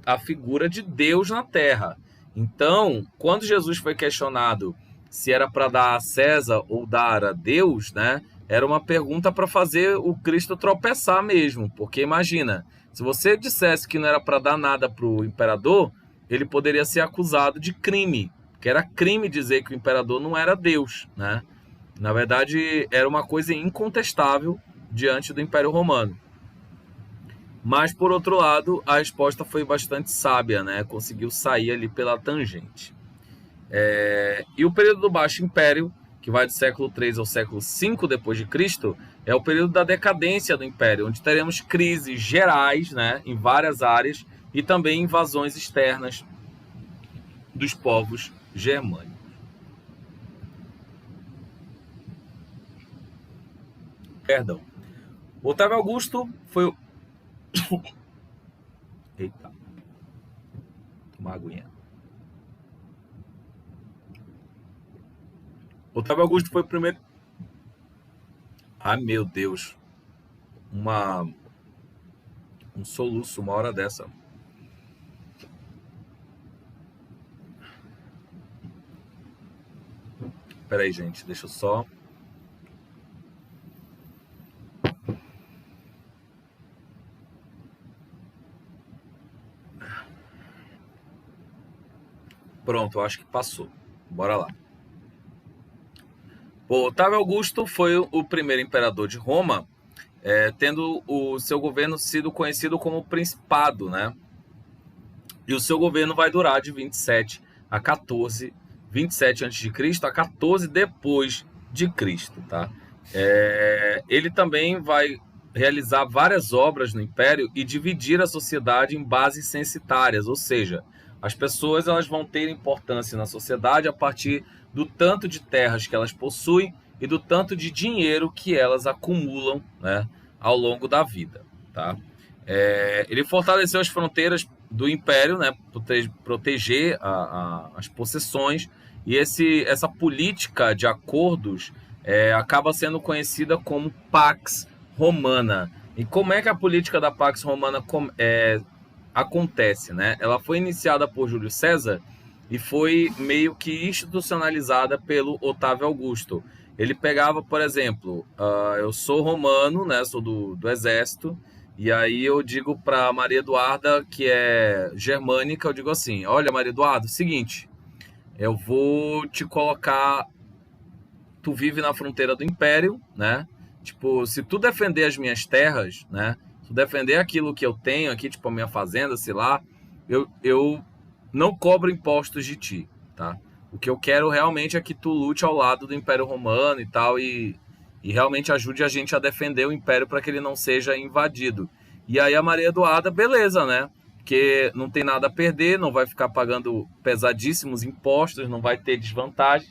a figura de Deus na Terra. Então, quando Jesus foi questionado se era para dar a César ou dar a Deus, né? Era uma pergunta para fazer o Cristo tropeçar mesmo. Porque imagina, se você dissesse que não era para dar nada para o imperador, ele poderia ser acusado de crime. Porque era crime dizer que o imperador não era Deus, né? Na verdade, era uma coisa incontestável diante do Império Romano. Mas, por outro lado, a resposta foi bastante sábia, né? Conseguiu sair ali pela tangente. E o período do Baixo Império, que vai do século III ao século V depois de Cristo, é o período da decadência do Império, onde teremos crises gerais, né, em várias áreas e também invasões externas dos povos germânicos. Perdão. Otávio Augusto foi o... Eita. Uma aguinha. Otávio Augusto foi o primeiro... Ai, meu Deus. Um soluço, uma hora dessa. Peraí, gente, deixa eu só... Pronto, eu acho que passou. Bora lá. O Otávio Augusto foi o primeiro imperador de Roma, tendo o seu governo sido conhecido como Principado, né? E o seu governo vai durar de 27 a 14, 27 a.C. a 14 depois de Cristo, tá? Ele também vai realizar várias obras no Império e dividir a sociedade em bases censitárias, ou seja, as pessoas elas vão ter importância na sociedade a partir do tanto de terras que elas possuem e do tanto de dinheiro que elas acumulam, né, ao longo da vida, tá? Ele fortaleceu as fronteiras do Império, né, proteger as possessões, e essa política de acordos acaba sendo conhecida como Pax Romana. E como é que a política da Pax Romana acontece, né? Ela foi iniciada por Júlio César e foi meio que institucionalizada pelo Otávio Augusto. Ele pegava, por exemplo, eu sou romano, né? Sou do exército, e aí eu digo para Maria Eduarda, que é germânica, eu digo assim: olha, Maria Eduarda, seguinte, eu vou te colocar, tu vive na fronteira do Império, né? Tipo, se tu defender as minhas terras, né? Se tu defender aquilo que eu tenho aqui, tipo a minha fazenda, sei lá, eu não cobro impostos de ti, tá? O que eu quero realmente é que tu lute ao lado do Império Romano e tal, e realmente ajude a gente a defender o Império para que ele não seja invadido. E aí a Maria Eduarda, beleza, né? Porque não tem nada a perder, não vai ficar pagando pesadíssimos impostos, não vai ter desvantagem.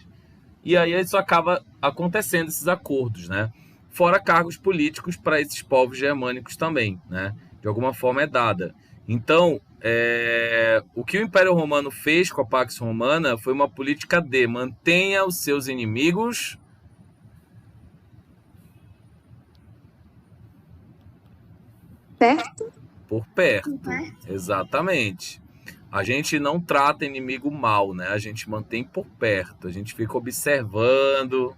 E aí isso acaba acontecendo, esses acordos, né? Fora cargos políticos para esses povos germânicos também, né? De alguma forma é dada. Então, o que o Império Romano fez com a Pax Romana foi uma política de mantenha os seus inimigos Certo? por perto. Exatamente. A gente não trata inimigo mal, né? A gente mantém por perto, a gente fica observando,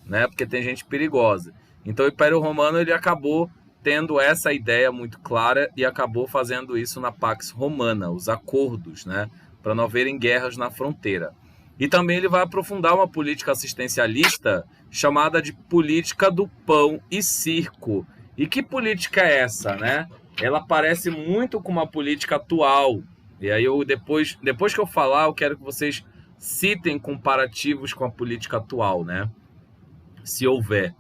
né? Porque tem gente perigosa. Então o Império Romano ele acabou tendo essa ideia muito clara e acabou fazendo isso na Pax Romana, os acordos, né? Para não haverem guerras na fronteira. E também ele vai aprofundar uma política assistencialista chamada de política do pão e circo. E que política é essa, né? Ela parece muito com uma política atual. E aí eu depois que eu falar, eu quero que vocês citem comparativos com a política atual, né? Se houver.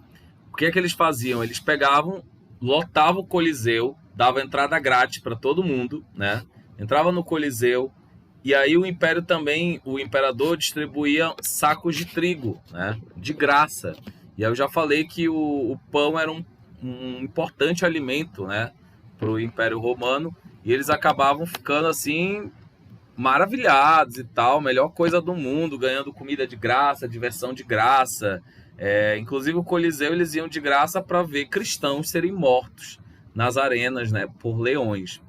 O que é que eles faziam? Eles pegavam, lotavam o Coliseu, davam entrada grátis para todo mundo, né? Entrava no Coliseu, e aí o Império também, o imperador distribuía sacos de trigo, né? De graça. E aí eu já falei que o pão era um importante alimento, né? Para o Império Romano, e eles acabavam ficando assim maravilhados e tal, melhor coisa do mundo, ganhando comida de graça, diversão de graça. Inclusive o Coliseu eles iam de graça para ver cristãos serem mortos nas arenas, né, por leões.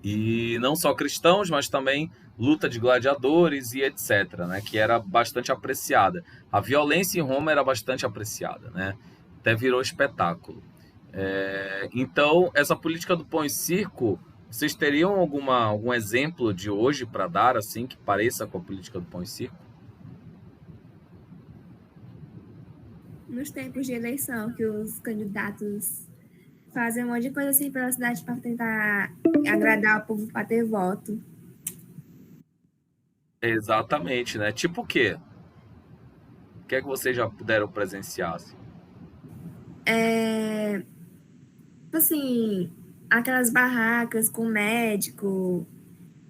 E não só cristãos, mas também luta de gladiadores e etc, né, que era bastante apreciada. A violência em Roma era bastante apreciada, né, até virou espetáculo. Então, essa política do pão e circo, vocês teriam algum exemplo de hoje para dar, assim, que pareça com a política do pão e circo? Nos tempos de eleição, que os candidatos fazem um monte de coisa assim pela cidade para tentar agradar o povo para ter voto. Exatamente, né? Tipo o quê? O que é que vocês já puderam presenciar? Assim? Assim, aquelas barracas com médico,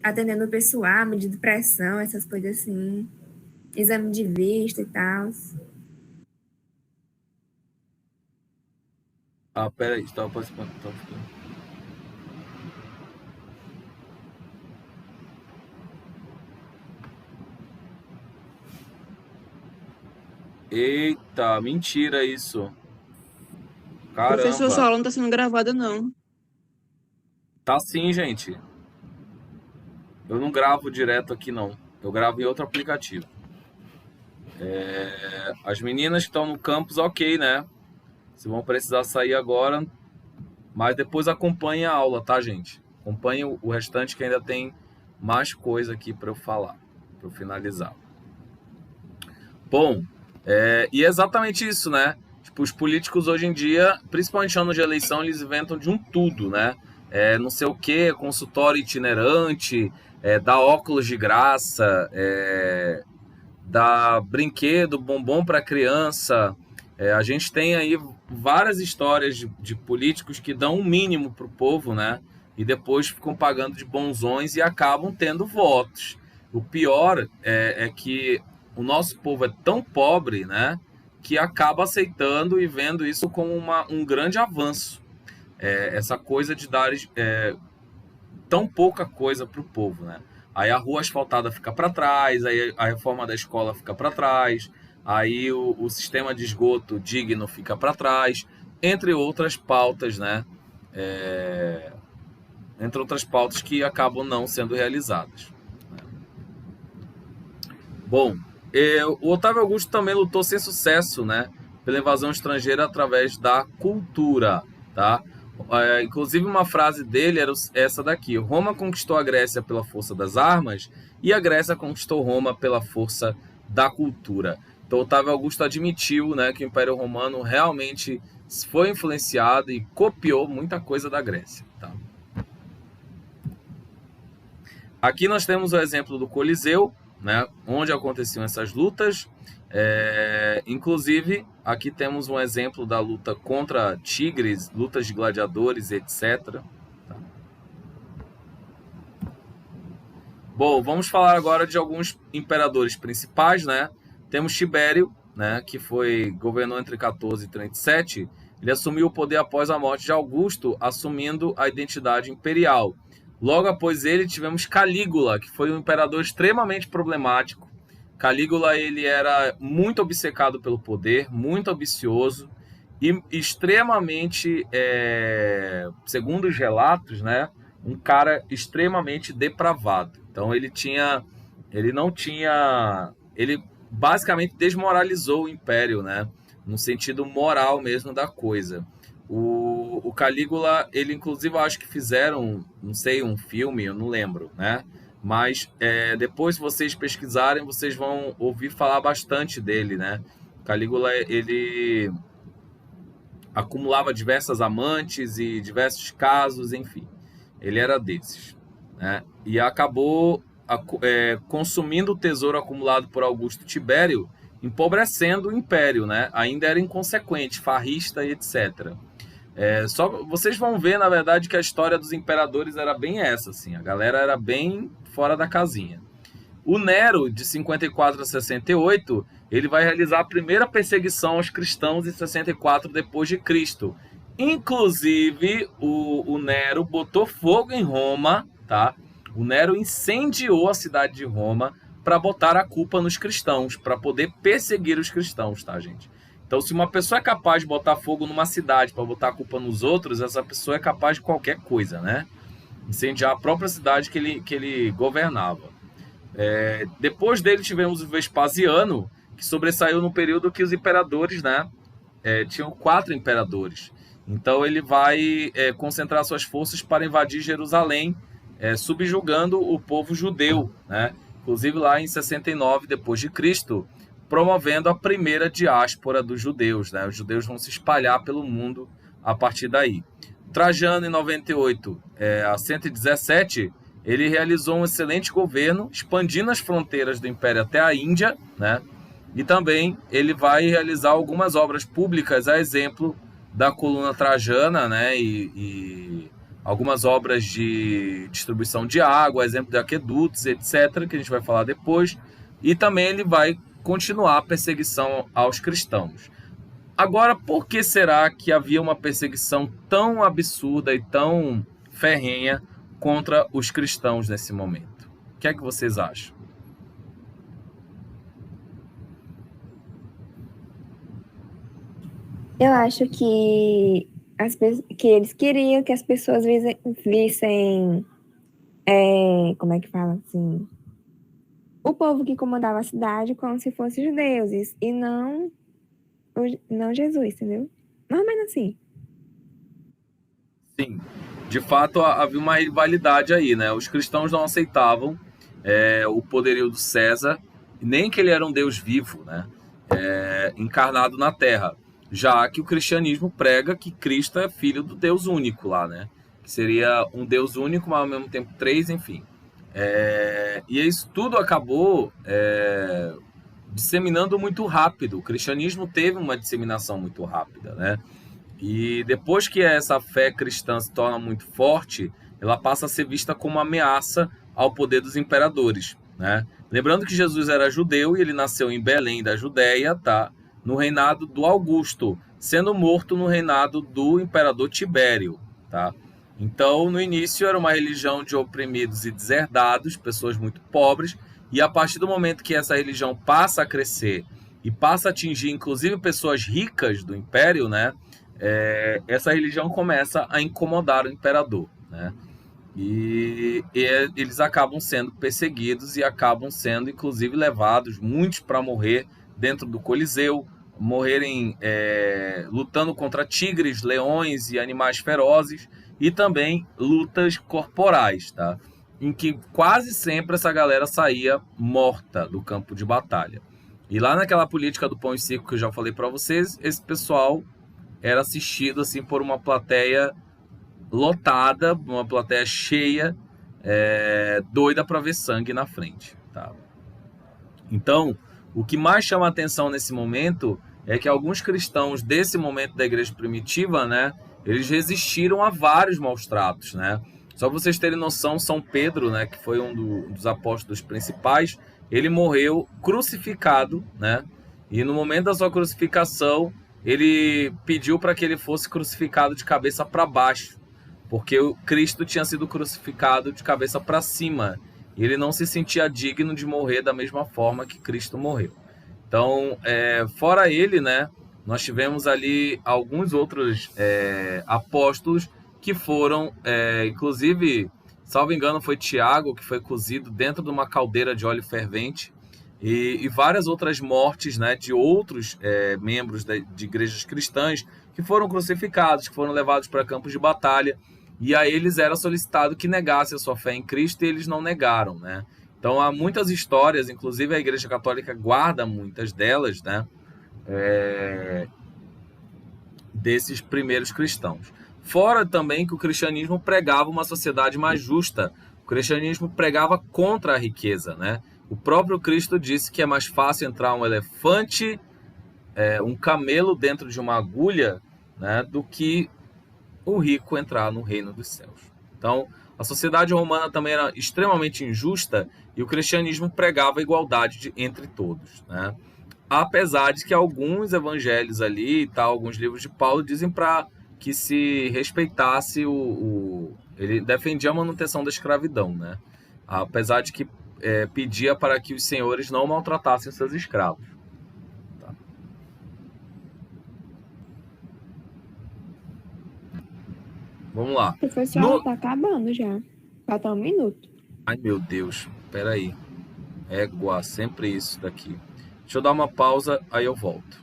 atendendo o pessoal, medindo pressão, essas coisas assim. Exame de vista e tal. Ah, peraí, estava participando. Eita, mentira isso. Caramba. Professor, sua aula não tá sendo gravada, não. Tá sim, gente. Eu não gravo direto aqui, não. Eu gravo em outro aplicativo. As meninas que estão no campus, ok, né? Se vão precisar sair agora, mas depois acompanhem a aula, tá, gente? Acompanhem o restante que ainda tem mais coisa aqui para eu falar, para eu finalizar. Bom, e é exatamente isso, né? Tipo, os políticos hoje em dia, principalmente ano de eleição, eles inventam de um tudo, né? Não sei o que, consultório itinerante, dá óculos de graça, dá brinquedo, bombom para criança. A gente tem aí várias histórias de políticos que dão um mínimo para o povo, né? E depois ficam pagando de bonzões e acabam tendo votos. O pior é que o nosso povo é tão pobre, né? Que acaba aceitando e vendo isso como um grande avanço. Essa coisa de dar tão pouca coisa para o povo, né? Aí a rua asfaltada fica para trás, aí a reforma da escola fica para trás, aí o sistema de esgoto digno fica para trás, entre outras pautas, né? Entre outras pautas que acabam não sendo realizadas. Bom, o Otávio Augusto também lutou sem sucesso, né? Pela invasão estrangeira através da cultura, tá? Inclusive uma frase dele era essa daqui: Roma conquistou a Grécia pela força das armas e a Grécia conquistou Roma pela força da cultura. Então Otávio Augusto admitiu, né, que o Império Romano realmente foi influenciado e copiou muita coisa da Grécia, tá? Aqui nós temos o exemplo do Coliseu, né, onde aconteciam essas lutas. Inclusive, aqui temos um exemplo da luta contra tigres, lutas de gladiadores, etc. Tá. Bom, vamos falar agora de alguns imperadores principais, né? Temos Tibério, né, que governou entre 14 e 37. Ele assumiu o poder após a morte de Augusto, assumindo a identidade imperial. Logo após ele, tivemos Calígula, que foi um imperador extremamente problemático. Calígula, ele era muito obcecado pelo poder, muito ambicioso e extremamente, segundo os relatos, né, um cara extremamente depravado. Então ele basicamente desmoralizou o império, né, no sentido moral mesmo da coisa. O Calígula, ele inclusive, eu acho que fizeram, não sei, um filme, eu não lembro, né? Mas depois, se vocês pesquisarem, vocês vão ouvir falar bastante dele, né? Calígula, ele acumulava diversas amantes e diversos casos, enfim. Ele era desses, né? E acabou consumindo o tesouro acumulado por Augusto Tibério, empobrecendo o império, né? Ainda era inconsequente, farrista e etc. Vocês vão ver, na verdade, que a história dos imperadores era bem essa, assim. A galera era bem fora da casinha. O Nero, de 54 a 68, ele vai realizar a primeira perseguição aos cristãos em 64 depois de Cristo. Inclusive, o Nero botou fogo em Roma, tá? O Nero incendiou a cidade de Roma para botar a culpa nos cristãos, para poder perseguir os cristãos, tá, gente? Então, se uma pessoa é capaz de botar fogo numa cidade para botar a culpa nos outros, essa pessoa é capaz de qualquer coisa, né? Incendiar a própria cidade que ele governava. Depois dele tivemos o Vespasiano, que sobressaiu no período que os imperadores, né? Tinham 4 imperadores. Então ele vai concentrar suas forças para invadir Jerusalém, subjugando o povo judeu, né? Inclusive lá em 69 depois de Cristo, promovendo a primeira diáspora dos judeus, né? Os judeus vão se espalhar pelo mundo a partir daí. Trajano, em 98 a 117, ele realizou um excelente governo, expandindo as fronteiras do Império até a Índia, né? E também ele vai realizar algumas obras públicas, a exemplo da coluna trajana, né? E algumas obras de distribuição de água, exemplo de aquedutos, etc., que a gente vai falar depois. E também ele vai continuar a perseguição aos cristãos. Agora, por que será que havia uma perseguição tão absurda e tão ferrenha contra os cristãos nesse momento? O que é que vocês acham? Eu acho que eles queriam que as pessoas vissem, como é que fala assim, o povo que comandava a cidade como se fossem os deuses e não Jesus, entendeu? Mais ou menos assim. Sim, de fato havia uma rivalidade aí, né? Os cristãos não aceitavam o poderio do César, nem que ele era um Deus vivo, né? Encarnado na Terra, já que o cristianismo prega que Cristo é filho do Deus único lá, né? Que seria um Deus único, mas ao mesmo tempo três, enfim. E isso tudo acabou disseminando muito rápido. O cristianismo teve uma disseminação muito rápida, né? E depois que essa fé cristã se torna muito forte, ela passa a ser vista como uma ameaça ao poder dos imperadores, né? Lembrando que Jesus era judeu e ele nasceu em Belém da Judéia, tá? No reinado do Augusto, sendo morto no reinado do imperador Tibério, tá? Então, no início era uma religião de oprimidos e deserdados, pessoas muito pobres, e a partir do momento que essa religião passa a crescer e passa a atingir inclusive pessoas ricas do império, né? Essa religião começa a incomodar o imperador, né? E eles acabam sendo perseguidos e acabam sendo inclusive levados, muitos para morrer dentro do Coliseu, morrerem lutando contra tigres, leões e animais ferozes, e também lutas corporais, tá? Em que quase sempre essa galera saía morta do campo de batalha. E lá naquela política do pão e circo que eu já falei para vocês, esse pessoal era assistido assim por uma plateia lotada, uma plateia cheia, doida para ver sangue na frente, tá? Então, o que mais chama a atenção nesse momento é que alguns cristãos desse momento da igreja primitiva, né, eles resistiram a vários maus tratos, né? Só para vocês terem noção, São Pedro, né, que foi um dos apóstolos principais, ele morreu crucificado, né? E no momento da sua crucificação, ele pediu para que ele fosse crucificado de cabeça para baixo, porque o Cristo tinha sido crucificado de cabeça para cima, e ele não se sentia digno de morrer da mesma forma que Cristo morreu. Então, fora ele, né, nós tivemos ali alguns outros apóstolos que foram, inclusive, salvo engano, foi Tiago, que foi cozido dentro de uma caldeira de óleo fervente, e várias outras mortes, né, de outros membros de igrejas cristãs que foram crucificados, que foram levados para campos de batalha, e a eles era solicitado que negasse a sua fé em Cristo, e eles não negaram, né? Então há muitas histórias, inclusive a Igreja Católica guarda muitas delas, né, desses primeiros cristãos. Fora também que o cristianismo pregava uma sociedade mais justa, o cristianismo pregava contra a riqueza, né? O próprio Cristo disse que é mais fácil entrar um elefante, um camelo dentro de uma agulha, né, do que o rico entrar no reino dos céus. Então, a sociedade romana também era extremamente injusta e o cristianismo pregava a igualdade entre todos, né? Apesar de que alguns evangelhos ali e tal, alguns livros de Paulo dizem para que se respeitasse ele defendia a manutenção da escravidão, né? Apesar de que pedia para que os senhores não maltratassem seus escravos. Tá. Vamos lá. Professor, tá acabando já. Falta 1 minuto. Ai, meu Deus. Peraí. Égua, sempre isso daqui. Deixa eu dar uma pausa, aí eu volto.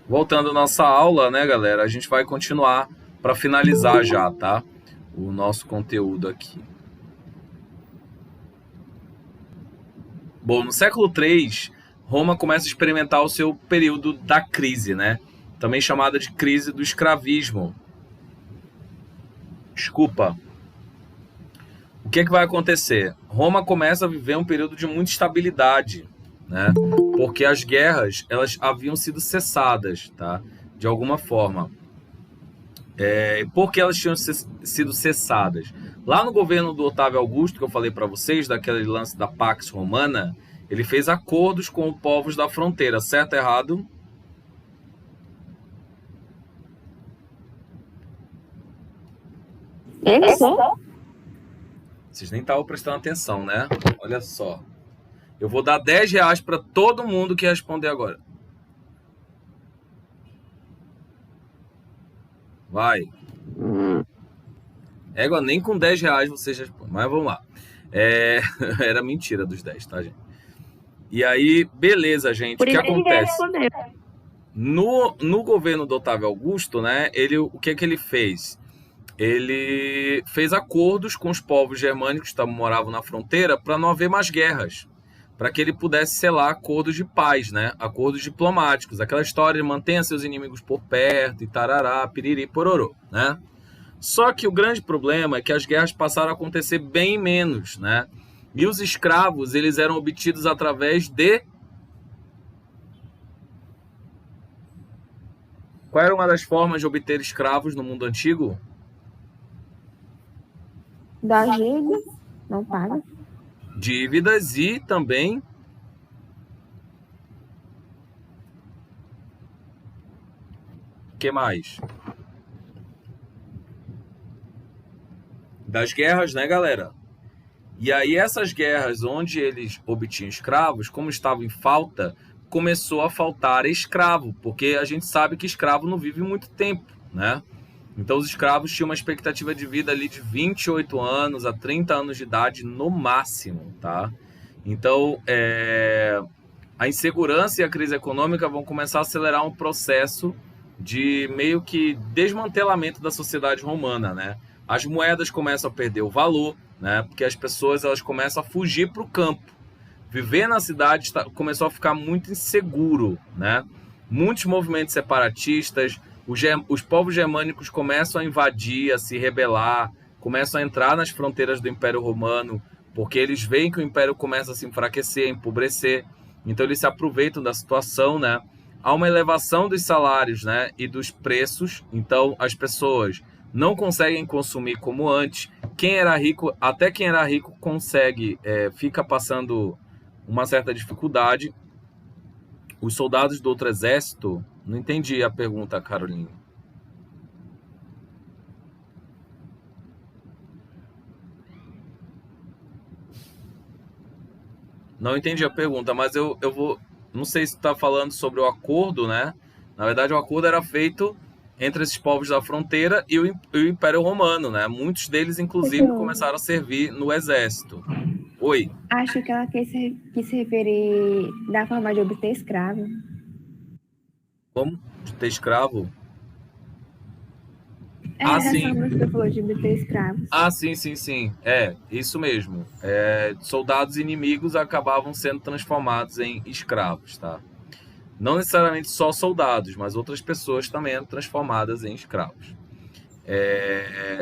Voltando à nossa aula, né, galera? A gente vai continuar para finalizar já, tá? O nosso conteúdo aqui. Bom, no século III, Roma começa a experimentar o seu período da crise, né? Também chamada de crise do escravismo. Desculpa. O que vai acontecer? Roma começa a viver um período de muita instabilidade, né? Porque as guerras, elas haviam sido cessadas, tá? De alguma forma. Por que elas tinham sido cessadas? Lá no governo do Otávio Augusto, que eu falei para vocês, daquele lance da Pax Romana, ele fez acordos com os povos da fronteira, certo ou errado? Vocês nem estavam prestando atenção, né? Olha só. Eu vou dar R$10 para todo mundo que responder agora. Vai. Nem com R$10 vocês respondem. Mas vamos lá. Era mentira dos 10, tá, gente? E aí, beleza, gente, o Por que isso que ninguém acontece? respondeu. No governo do Otávio Augusto, né, o que ele fez? Ele fez acordos com os povos germânicos que moravam na fronteira para não haver mais guerras, para que ele pudesse selar acordos de paz, né, acordos diplomáticos, aquela história de mantenha seus inimigos por perto e tarará, piriri, pororô, né? Só que o grande problema é que as guerras passaram a acontecer bem menos, né? E os escravos, eles eram obtidos através de... Qual era uma das formas de obter escravos no mundo antigo? Das dívidas, não paga. Dívidas e também... O que mais? Das guerras, né, galera? E aí essas guerras onde eles obtinham escravos, como estavam em falta, começou a faltar escravo, porque a gente sabe que escravo não vive muito tempo, né? Então os escravos tinham uma expectativa de vida ali de 28 anos a 30 anos de idade no máximo, tá? Então a insegurança e a crise econômica vão começar a acelerar um processo de meio que desmantelamento da sociedade romana, né? As moedas começam a perder o valor, né? Porque as pessoas elas começam a fugir para o campo. Viver na cidade começou a ficar muito inseguro, né? Muitos movimentos separatistas, os povos germânicos começam a invadir, a se rebelar, começam a entrar nas fronteiras do Império Romano, porque eles veem que o Império começa a se enfraquecer, a empobrecer, então eles se aproveitam da situação, né? Há uma elevação dos salários, né? E dos preços, então as pessoas não conseguem consumir como antes. Quem era rico, até quem era rico consegue, fica passando uma certa dificuldade. Os soldados do outro exército, não entendi a pergunta, Caroline. Não entendi a pergunta, mas eu vou... Não sei se está falando sobre o acordo, né? Na verdade, o acordo era feito entre esses povos da fronteira e o Império Romano, né? Muitos deles, inclusive, começaram a servir no exército. Oi? Acho que ela quis se referir da forma de obter escravo. Como? De ter escravo? Sim. Forma que você falou de obter escravos. Sim. Isso mesmo. Soldados inimigos acabavam sendo transformados em escravos, tá? Não necessariamente só soldados, mas outras pessoas também eram transformadas em escravos.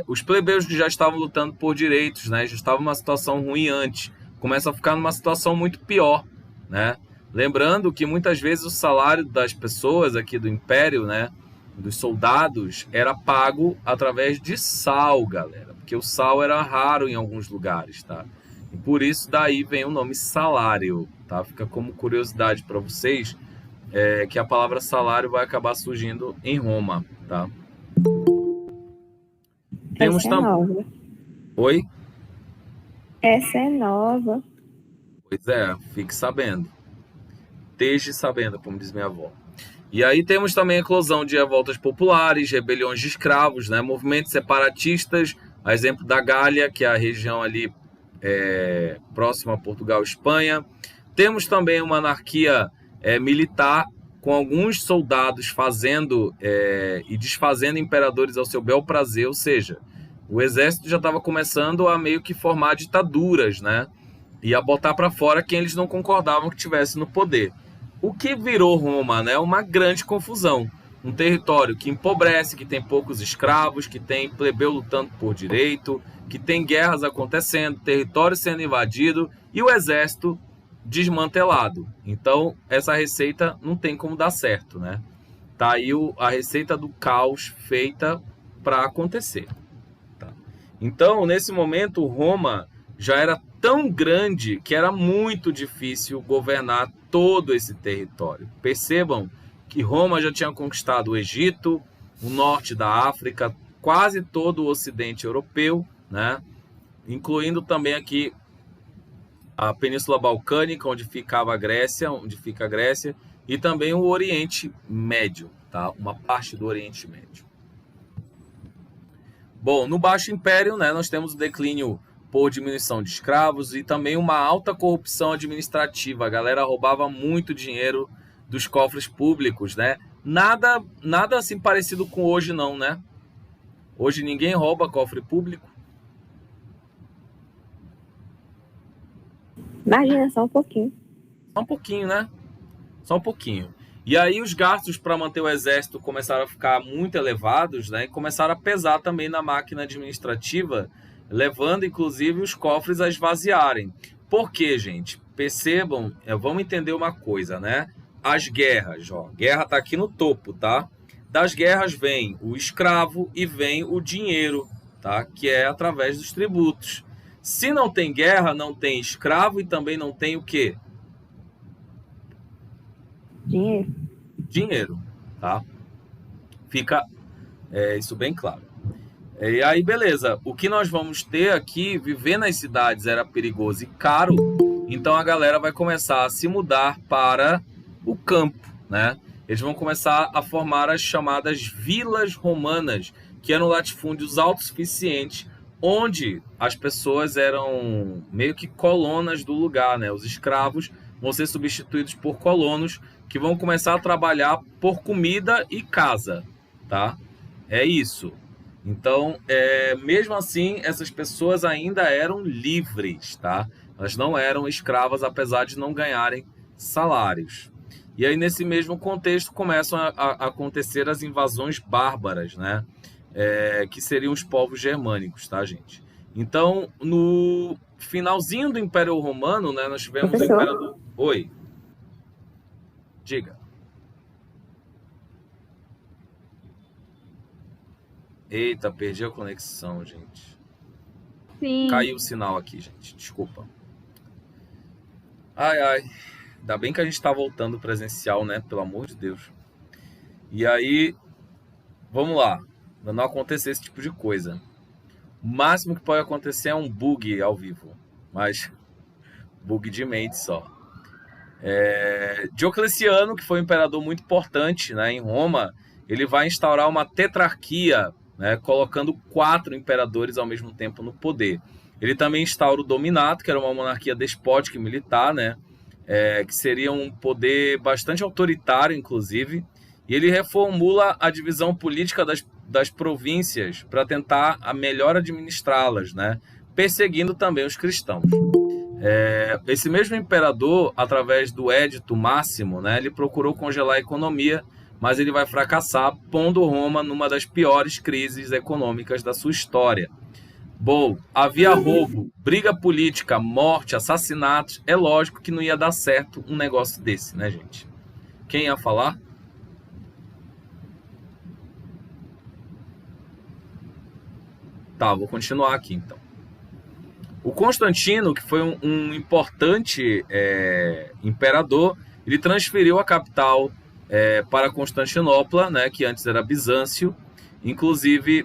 Os plebeus que já estavam lutando por direitos, né, já estavam numa situação ruim antes, começam a ficar numa situação muito pior, né? Lembrando que muitas vezes o salário das pessoas aqui do Império, né, dos soldados, era pago através de sal, galera, porque o sal era raro em alguns lugares, tá? E por isso daí vem o nome salário, tá? Fica como curiosidade para vocês. Que a palavra salário vai acabar surgindo em Roma, tá? Temos nova. Oi? Essa é nova. Pois fique sabendo. Esteja sabendo, como diz minha avó. E aí temos também a eclosão de revoltas populares, rebeliões de escravos, né? Movimentos separatistas, a exemplo da Gália, que é a região ali próxima a Portugal e Espanha. Temos também uma anarquia militar, com alguns soldados fazendo e desfazendo imperadores ao seu bel prazer, ou seja, o exército já estava começando a meio que formar ditaduras, né? E a botar para fora quem eles não concordavam que tivesse no poder. O que virou Roma, né? Uma grande confusão. Um território que empobrece, que tem poucos escravos, que tem plebeu lutando por direito, que tem guerras acontecendo, território sendo invadido e o exército desmantelado. Então, essa receita não tem como dar certo, né? Tá aí a receita do caos feita para acontecer. Tá? Então, nesse momento, Roma já era tão grande que era muito difícil governar todo esse território. Percebam que Roma já tinha conquistado o Egito, o norte da África, quase todo o ocidente europeu, né? Incluindo também aqui a Península Balcânica, onde fica a Grécia, e também o Oriente Médio, tá? Uma parte do Oriente Médio. Bom, no Baixo Império, né, nós temos o declínio por diminuição de escravos e também uma alta corrupção administrativa. A galera roubava muito dinheiro dos cofres públicos, né? Nada assim parecido com hoje não, né? Hoje ninguém rouba cofre público. Imagina, só um pouquinho. Só um pouquinho, né? Só um pouquinho. E aí os gastos para manter o exército começaram a ficar muito elevados, né? E começaram a pesar também na máquina administrativa, levando inclusive os cofres a esvaziarem. Por quê, gente? Percebam, vamos entender uma coisa, né? As guerras, ó, guerra tá aqui no topo, tá? Das guerras vem o escravo e vem o dinheiro, tá? Que é através dos tributos. Se não tem guerra, não tem escravo e também não tem o quê? Dinheiro. Dinheiro, tá? Fica isso bem claro. E aí, beleza. O que nós vamos ter aqui, viver nas cidades era perigoso e caro, então a galera vai começar a se mudar para o campo, né? Eles vão começar a formar as chamadas vilas romanas, que eram latifúndios autossuficientes, onde as pessoas eram meio que colonas do lugar, né? Os escravos vão ser substituídos por colonos que vão começar a trabalhar por comida e casa, tá? É isso. Então, mesmo assim, essas pessoas ainda eram livres, tá? Elas não eram escravas, apesar de não ganharem salários. E aí, nesse mesmo contexto, começam a acontecer as invasões bárbaras, né? Que seriam os povos germânicos, tá, gente? Então, no finalzinho do Império Romano, né, nós tivemos o imperador... Oi. Diga. Eita, perdi a conexão, gente. Sim. Caiu o sinal aqui, gente. Desculpa. Ai, ai. Ainda bem que a gente tá voltando presencial, né? Pelo amor de Deus. E aí, vamos lá. Pra não acontecer esse tipo de coisa. O máximo que pode acontecer é um bug ao vivo. Mas, bug de mente só. Diocleciano, que foi um imperador muito importante, né, em Roma, ele vai instaurar uma tetrarquia, né, colocando 4 imperadores ao mesmo tempo no poder. Ele também instaura o dominato, que era uma monarquia despótica e militar, né, que seria um poder bastante autoritário, inclusive, e ele reformula a divisão política das províncias para tentar melhor administrá-las, né, perseguindo também os cristãos. Esse mesmo imperador, através do Édito Máximo, né, ele procurou congelar a economia, mas ele vai fracassar, pondo Roma numa das piores crises econômicas da sua história. Bom, havia roubo, briga política, morte, assassinatos. É lógico que não ia dar certo um negócio desse, né, gente? Quem ia falar? Tá, vou continuar aqui, então. O Constantino, que foi um importante imperador, ele transferiu a capital para Constantinopla, né, que antes era Bizâncio. Inclusive,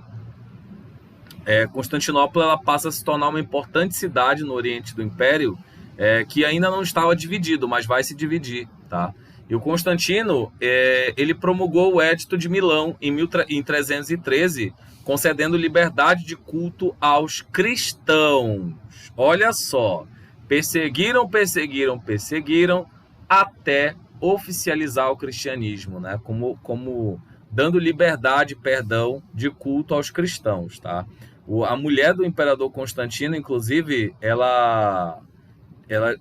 Constantinopla ela passa a se tornar uma importante cidade no oriente do Império, que ainda não estava dividido, mas vai se dividir, tá? E o Constantino, ele promulgou o Edito de Milão em 313, concedendo liberdade de culto aos cristãos. Olha só, perseguiram até oficializar o cristianismo, né? Como dando liberdade, perdão, de culto aos cristãos, tá? A mulher do imperador Constantino, inclusive, ela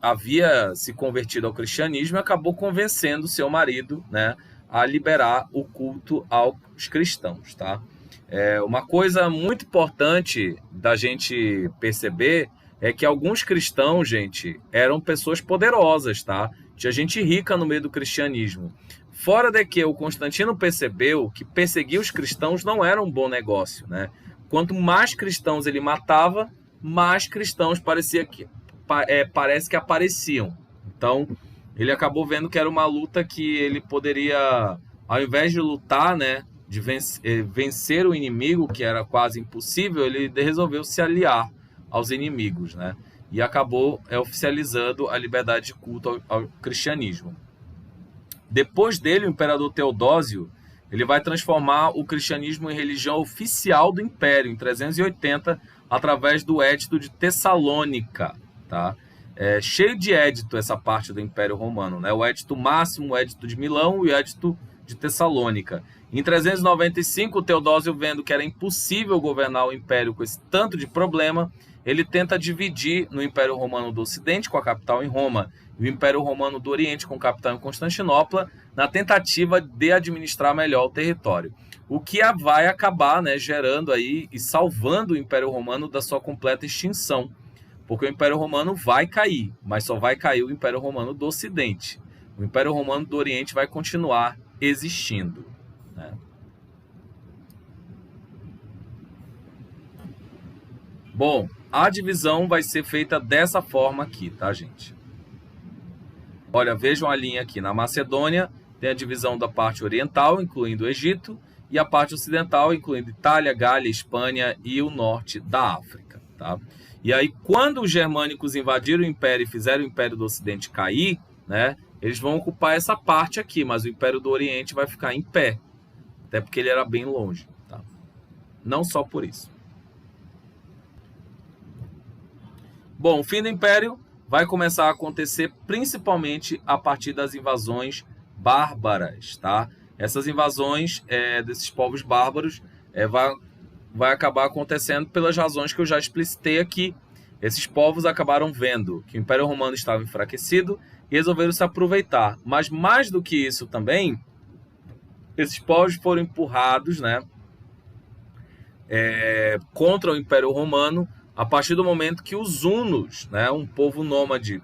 havia se convertido ao cristianismo e acabou convencendo seu marido, né, a liberar o culto aos cristãos, tá? Uma coisa muito importante da gente perceber é que alguns cristãos, gente, eram pessoas poderosas, tá? Tinha gente rica no meio do cristianismo. Fora de que o Constantino percebeu que perseguir os cristãos não era um bom negócio, né? Quanto mais cristãos ele matava, mais cristãos parece que apareciam. Então, ele acabou vendo que era uma luta que ele poderia, ao invés de lutar, né, de vencer o inimigo, que era quase impossível, ele resolveu se aliar aos inimigos, né? E acabou oficializando a liberdade de culto ao cristianismo. Depois dele, o imperador Teodósio, ele vai transformar o cristianismo em religião oficial do império, em 380, através do Edito de Tessalônica, tá? É cheio de édito essa parte do Império Romano, né? O Edito Máximo, o Edito de Milão e o Edito de Tessalônica. Em 395, Teodósio, vendo que era impossível governar o Império com esse tanto de problema, ele tenta dividir no Império Romano do Ocidente, com a capital em Roma, e o Império Romano do Oriente, com capital em Constantinopla, na tentativa de administrar melhor o território. O que vai acabar, né, gerando aí e salvando o Império Romano da sua completa extinção. Porque o Império Romano vai cair, mas só vai cair o Império Romano do Ocidente. O Império Romano do Oriente vai continuar existindo, né? Bom, a divisão vai ser feita dessa forma aqui, tá, gente? Olha, vejam a linha aqui. Na Macedônia tem a divisão da parte oriental, incluindo o Egito, e a parte ocidental, incluindo Itália, Gália, Espanha e o norte da África, tá? E aí, quando os germânicos invadiram o Império e fizeram o Império do Ocidente cair, né, eles vão ocupar essa parte aqui, mas o Império do Oriente vai ficar em pé, até porque ele era bem longe, tá? Não só por isso. Bom, o fim do Império vai começar a acontecer principalmente a partir das invasões bárbaras, tá? Essas invasões desses povos bárbaros vai acabar acontecendo pelas razões que eu já explicitei aqui. Esses povos acabaram vendo que o Império Romano estava enfraquecido e resolveram se aproveitar. Mas mais do que isso também, esses povos foram empurrados, né, contra o Império Romano a partir do momento que os hunos, né, um povo nômade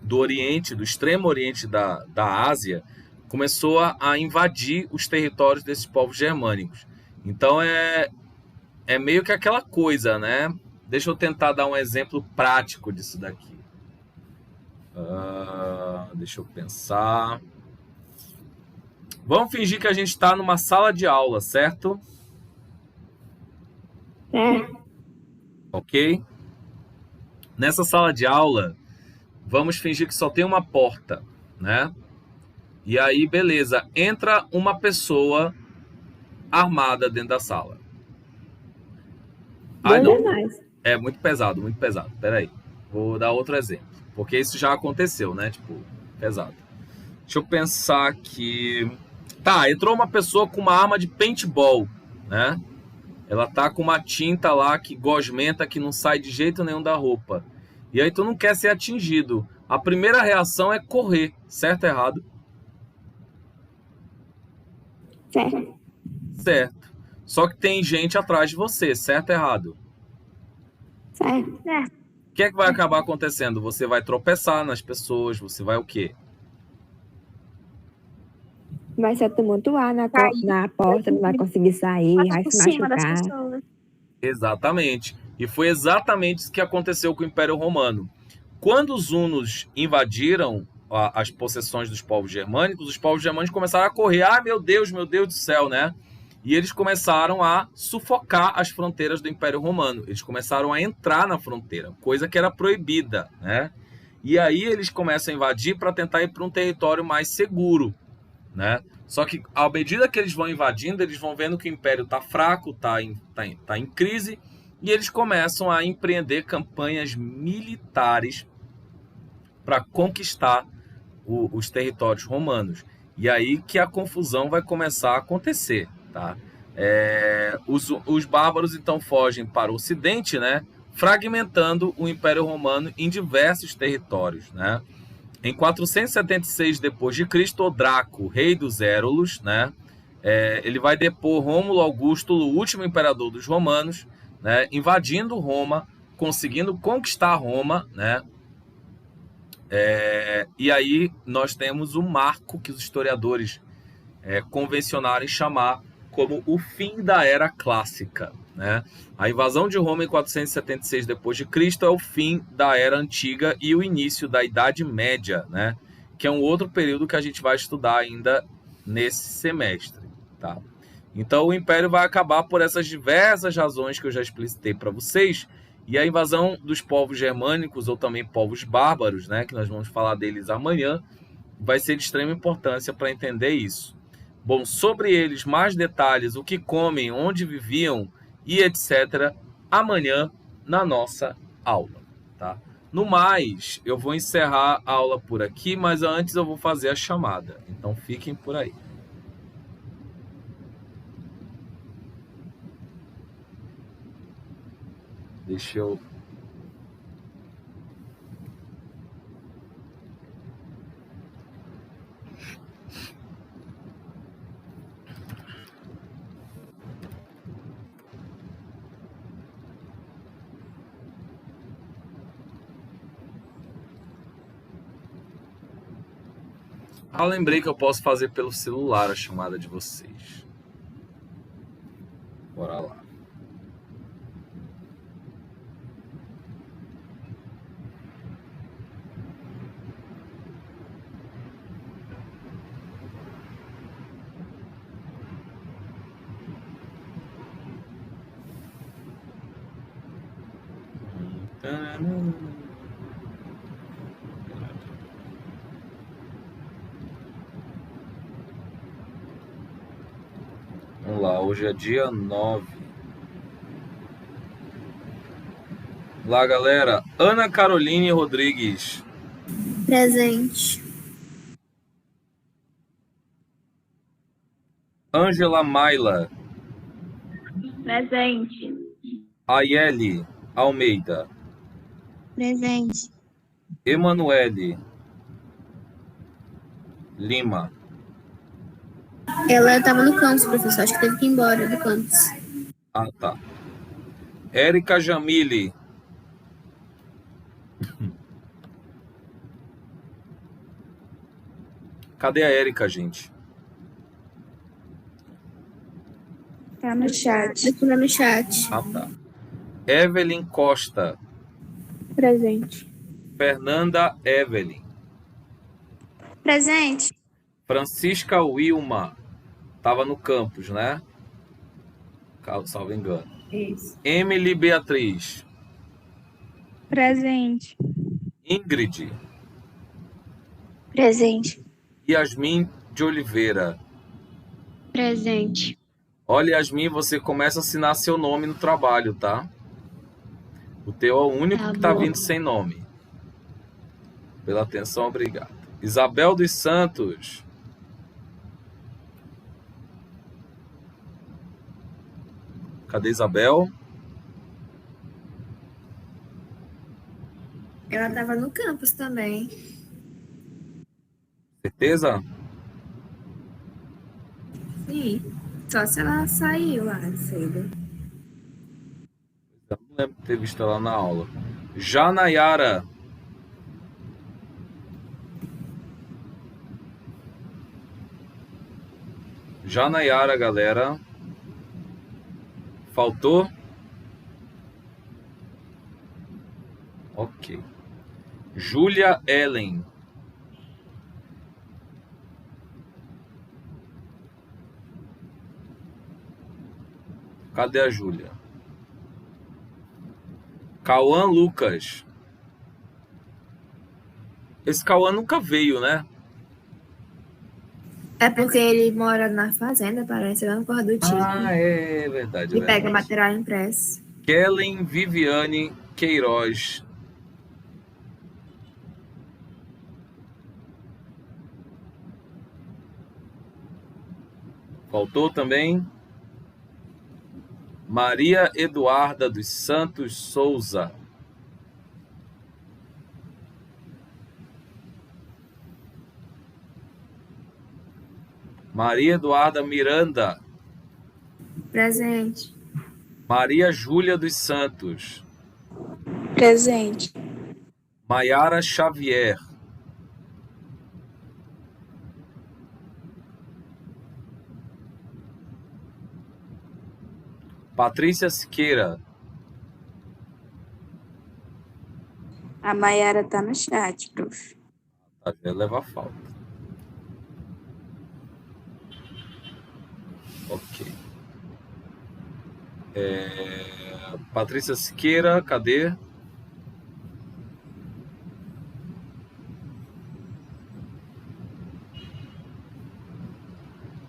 do Oriente, do extremo Oriente da Ásia, começou a invadir os territórios desses povos germânicos. Então é meio que aquela coisa, né? Deixa eu tentar dar um exemplo prático disso daqui. Deixa eu pensar. Vamos fingir que a gente está numa sala de aula, certo? Ok? Nessa sala de aula, vamos fingir que só tem uma porta, né? E aí, beleza, entra uma pessoa armada dentro da sala. É muito pesado, muito pesado. Peraí, vou dar outro exemplo, porque isso já aconteceu, né? Tipo, pesado. Deixa eu pensar aqui. Tá, entrou uma pessoa com uma arma de paintball, né? Ela tá com uma tinta lá que gosmenta, que não sai de jeito nenhum da roupa. E aí tu não quer ser atingido. A primeira reação é correr, certo ou errado? Certo. Só que tem gente atrás de você, certo ou errado? O que é que vai acabar acontecendo? Você vai tropeçar nas pessoas, você vai o quê? Vai se tumultuar na porta, não vai conseguir sair, vai se machucar. Exatamente. E foi exatamente isso que aconteceu com o Império Romano. Quando os hunos invadiram as possessões dos povos germânicos, os povos germânicos começaram a correr. Ah, meu Deus do céu, né? E eles começaram a sufocar as fronteiras do Império Romano. Eles começaram a entrar na fronteira, coisa que era proibida, né? E aí eles começam a invadir para tentar ir para um território mais seguro, né? Só que, à medida que eles vão invadindo, eles vão vendo que o Império está fraco, está em crise, e eles começam a empreender campanhas militares para conquistar os territórios romanos. E aí que a confusão vai começar a acontecer, tá? Os bárbaros, então, fogem para o Ocidente, né? Fragmentando o Império Romano em diversos territórios, né? Em 476 d.C., Odraco, rei dos Érulos, né? Ele vai depor Rômulo Augusto, o último imperador dos romanos, né? Invadindo Roma, conseguindo conquistar Roma, né? E aí nós temos o marco que os historiadores convencionaram em chamar como o fim da Era Clássica, né? A invasão de Roma em 476 d.C. é o fim da Era Antiga e o início da Idade Média, né? Que é um outro período que a gente vai estudar ainda nesse semestre, tá? Então o Império vai acabar por essas diversas razões que eu já explicitei para vocês, e a invasão dos povos germânicos ou também povos bárbaros, né, que nós vamos falar deles amanhã, vai ser de extrema importância para entender isso. Bom, sobre eles, mais detalhes, o que comem, onde viviam e etc., amanhã na nossa aula, tá? No mais, eu vou encerrar a aula por aqui, mas antes eu vou fazer a chamada. Então fiquem por aí. Deixa eu... lembrei que eu posso fazer pelo celular a chamada de vocês. Bora lá. Vamos lá, hoje é dia 9. Lá, galera. Ana Caroline Rodrigues. Presente. Ângela Maila. Presente. Ayeli Almeida. Presente. Emanuele Lima. Ela estava no campus, professor. Acho que teve que ir embora do campus. Ah, tá. Érica Jamile. Cadê a Érica, gente? Tá no chat. Aqui no chat. Ah, tá. Evelyn Costa. Presente. Fernanda Evelyn. Presente. Francisca Wilma. Tava no campus, né? Salvo engano. Isso. Emily Beatriz. Presente. Ingrid. Presente. Yasmin de Oliveira. Presente. Olha, Yasmin, você começa a assinar seu nome no trabalho, tá? O teu é o único Tá que tá bom. vindo sem nome. Pela atenção, obrigado. Isabel dos Santos. Cadê Isabel? Ela estava no campus também. Certeza? Sim. Só se ela saiu lá cedo. Eu não lembro de ter visto ela na aula. Janayara. Janayara, galera. Faltou? Ok. Júlia Ellen. Cadê a Júlia? Cauã Lucas. Esse Cauã nunca veio, né? É porque ele mora na fazenda, parece, lá no Corro do Tio. Ah, é verdade. E pega material impresso. Kellen Viviane Queiroz. Faltou também Maria Eduarda dos Santos Souza. Maria Eduarda Miranda. Presente. Maria Júlia dos Santos. Presente. Maiara Xavier. Patrícia Siqueira. A Maiara tá no chat, prof. Vai levar falta. Ok. Patrícia Siqueira, cadê?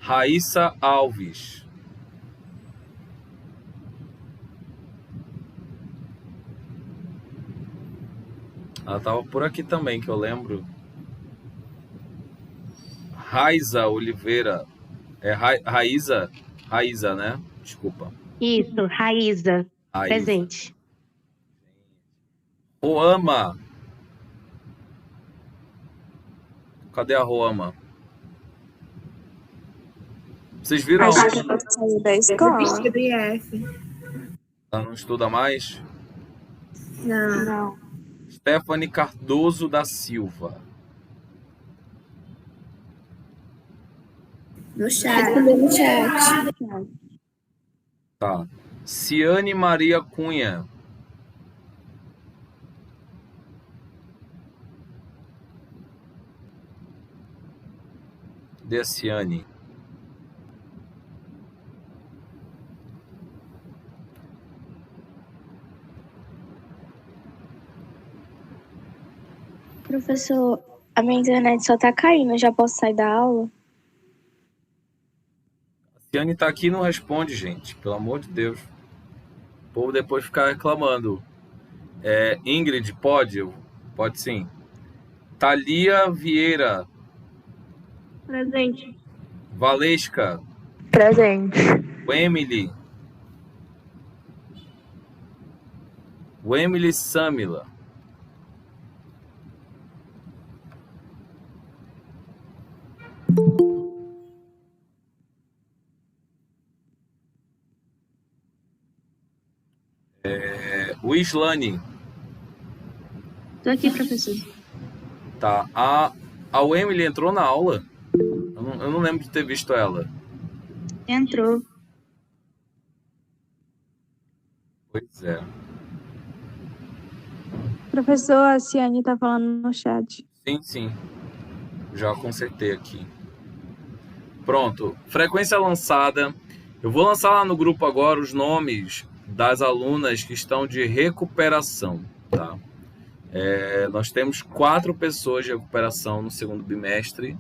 Raíssa Alves. Ela tava por aqui também, que eu lembro. Raiza Oliveira. É Raíza? Raíza, né? Desculpa. Isso, Raíza. Raíza. Presente. Roama. Cadê a Roama? Vocês viram? Acho que ela saiu da escola. Vestido IF. Ela não estuda mais? Não. Não. Stephanie Cardoso da Silva. No chat. No chat. Tá. Ciane Maria Cunha. Cadê a Ciane? Professor, a minha internet só tá caindo. Eu já posso sair da aula? A Ciane tá aqui e não responde, gente. Pelo amor de Deus. O povo depois fica reclamando. Ingrid, pode? Pode sim. Thalia Vieira. Presente. Valesca. Presente. Emily. Emily Samila. O Islane. Tô aqui, professor. Tá. A Emily entrou na aula? Eu não lembro de ter visto ela. Entrou. Pois é. Professor, a Ciane tá falando no chat. Sim. Já consertei aqui. Pronto. Frequência lançada. Eu vou lançar lá no grupo agora os nomes das alunas que estão de recuperação, tá? Nós temos 4 pessoas de recuperação no segundo bimestre.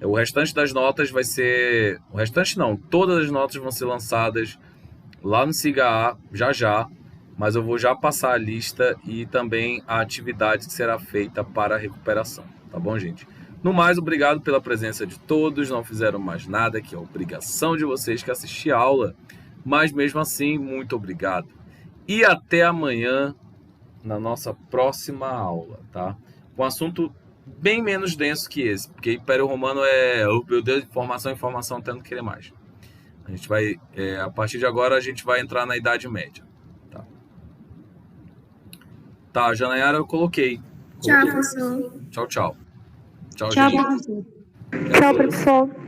O restante das notas vai ser... O restante não, todas as notas vão ser lançadas lá no SIGA já, mas eu vou já passar a lista e também a atividade que será feita para a recuperação, tá bom, gente? No mais, obrigado pela presença de todos, não fizeram mais nada, que é obrigação de vocês que assistir a aula, mas mesmo assim, muito obrigado. E até amanhã na nossa próxima aula, tá? Um assunto bem menos denso que esse, porque Império Romano oh meu Deus, informação, até não querer mais. A gente vai, a partir de agora, a gente vai entrar na Idade Média, tá? Tá, Janayara, eu coloquei. Tchau, professor. Tchau. Tchau, Tchau, gente. professor. Tchau, professor.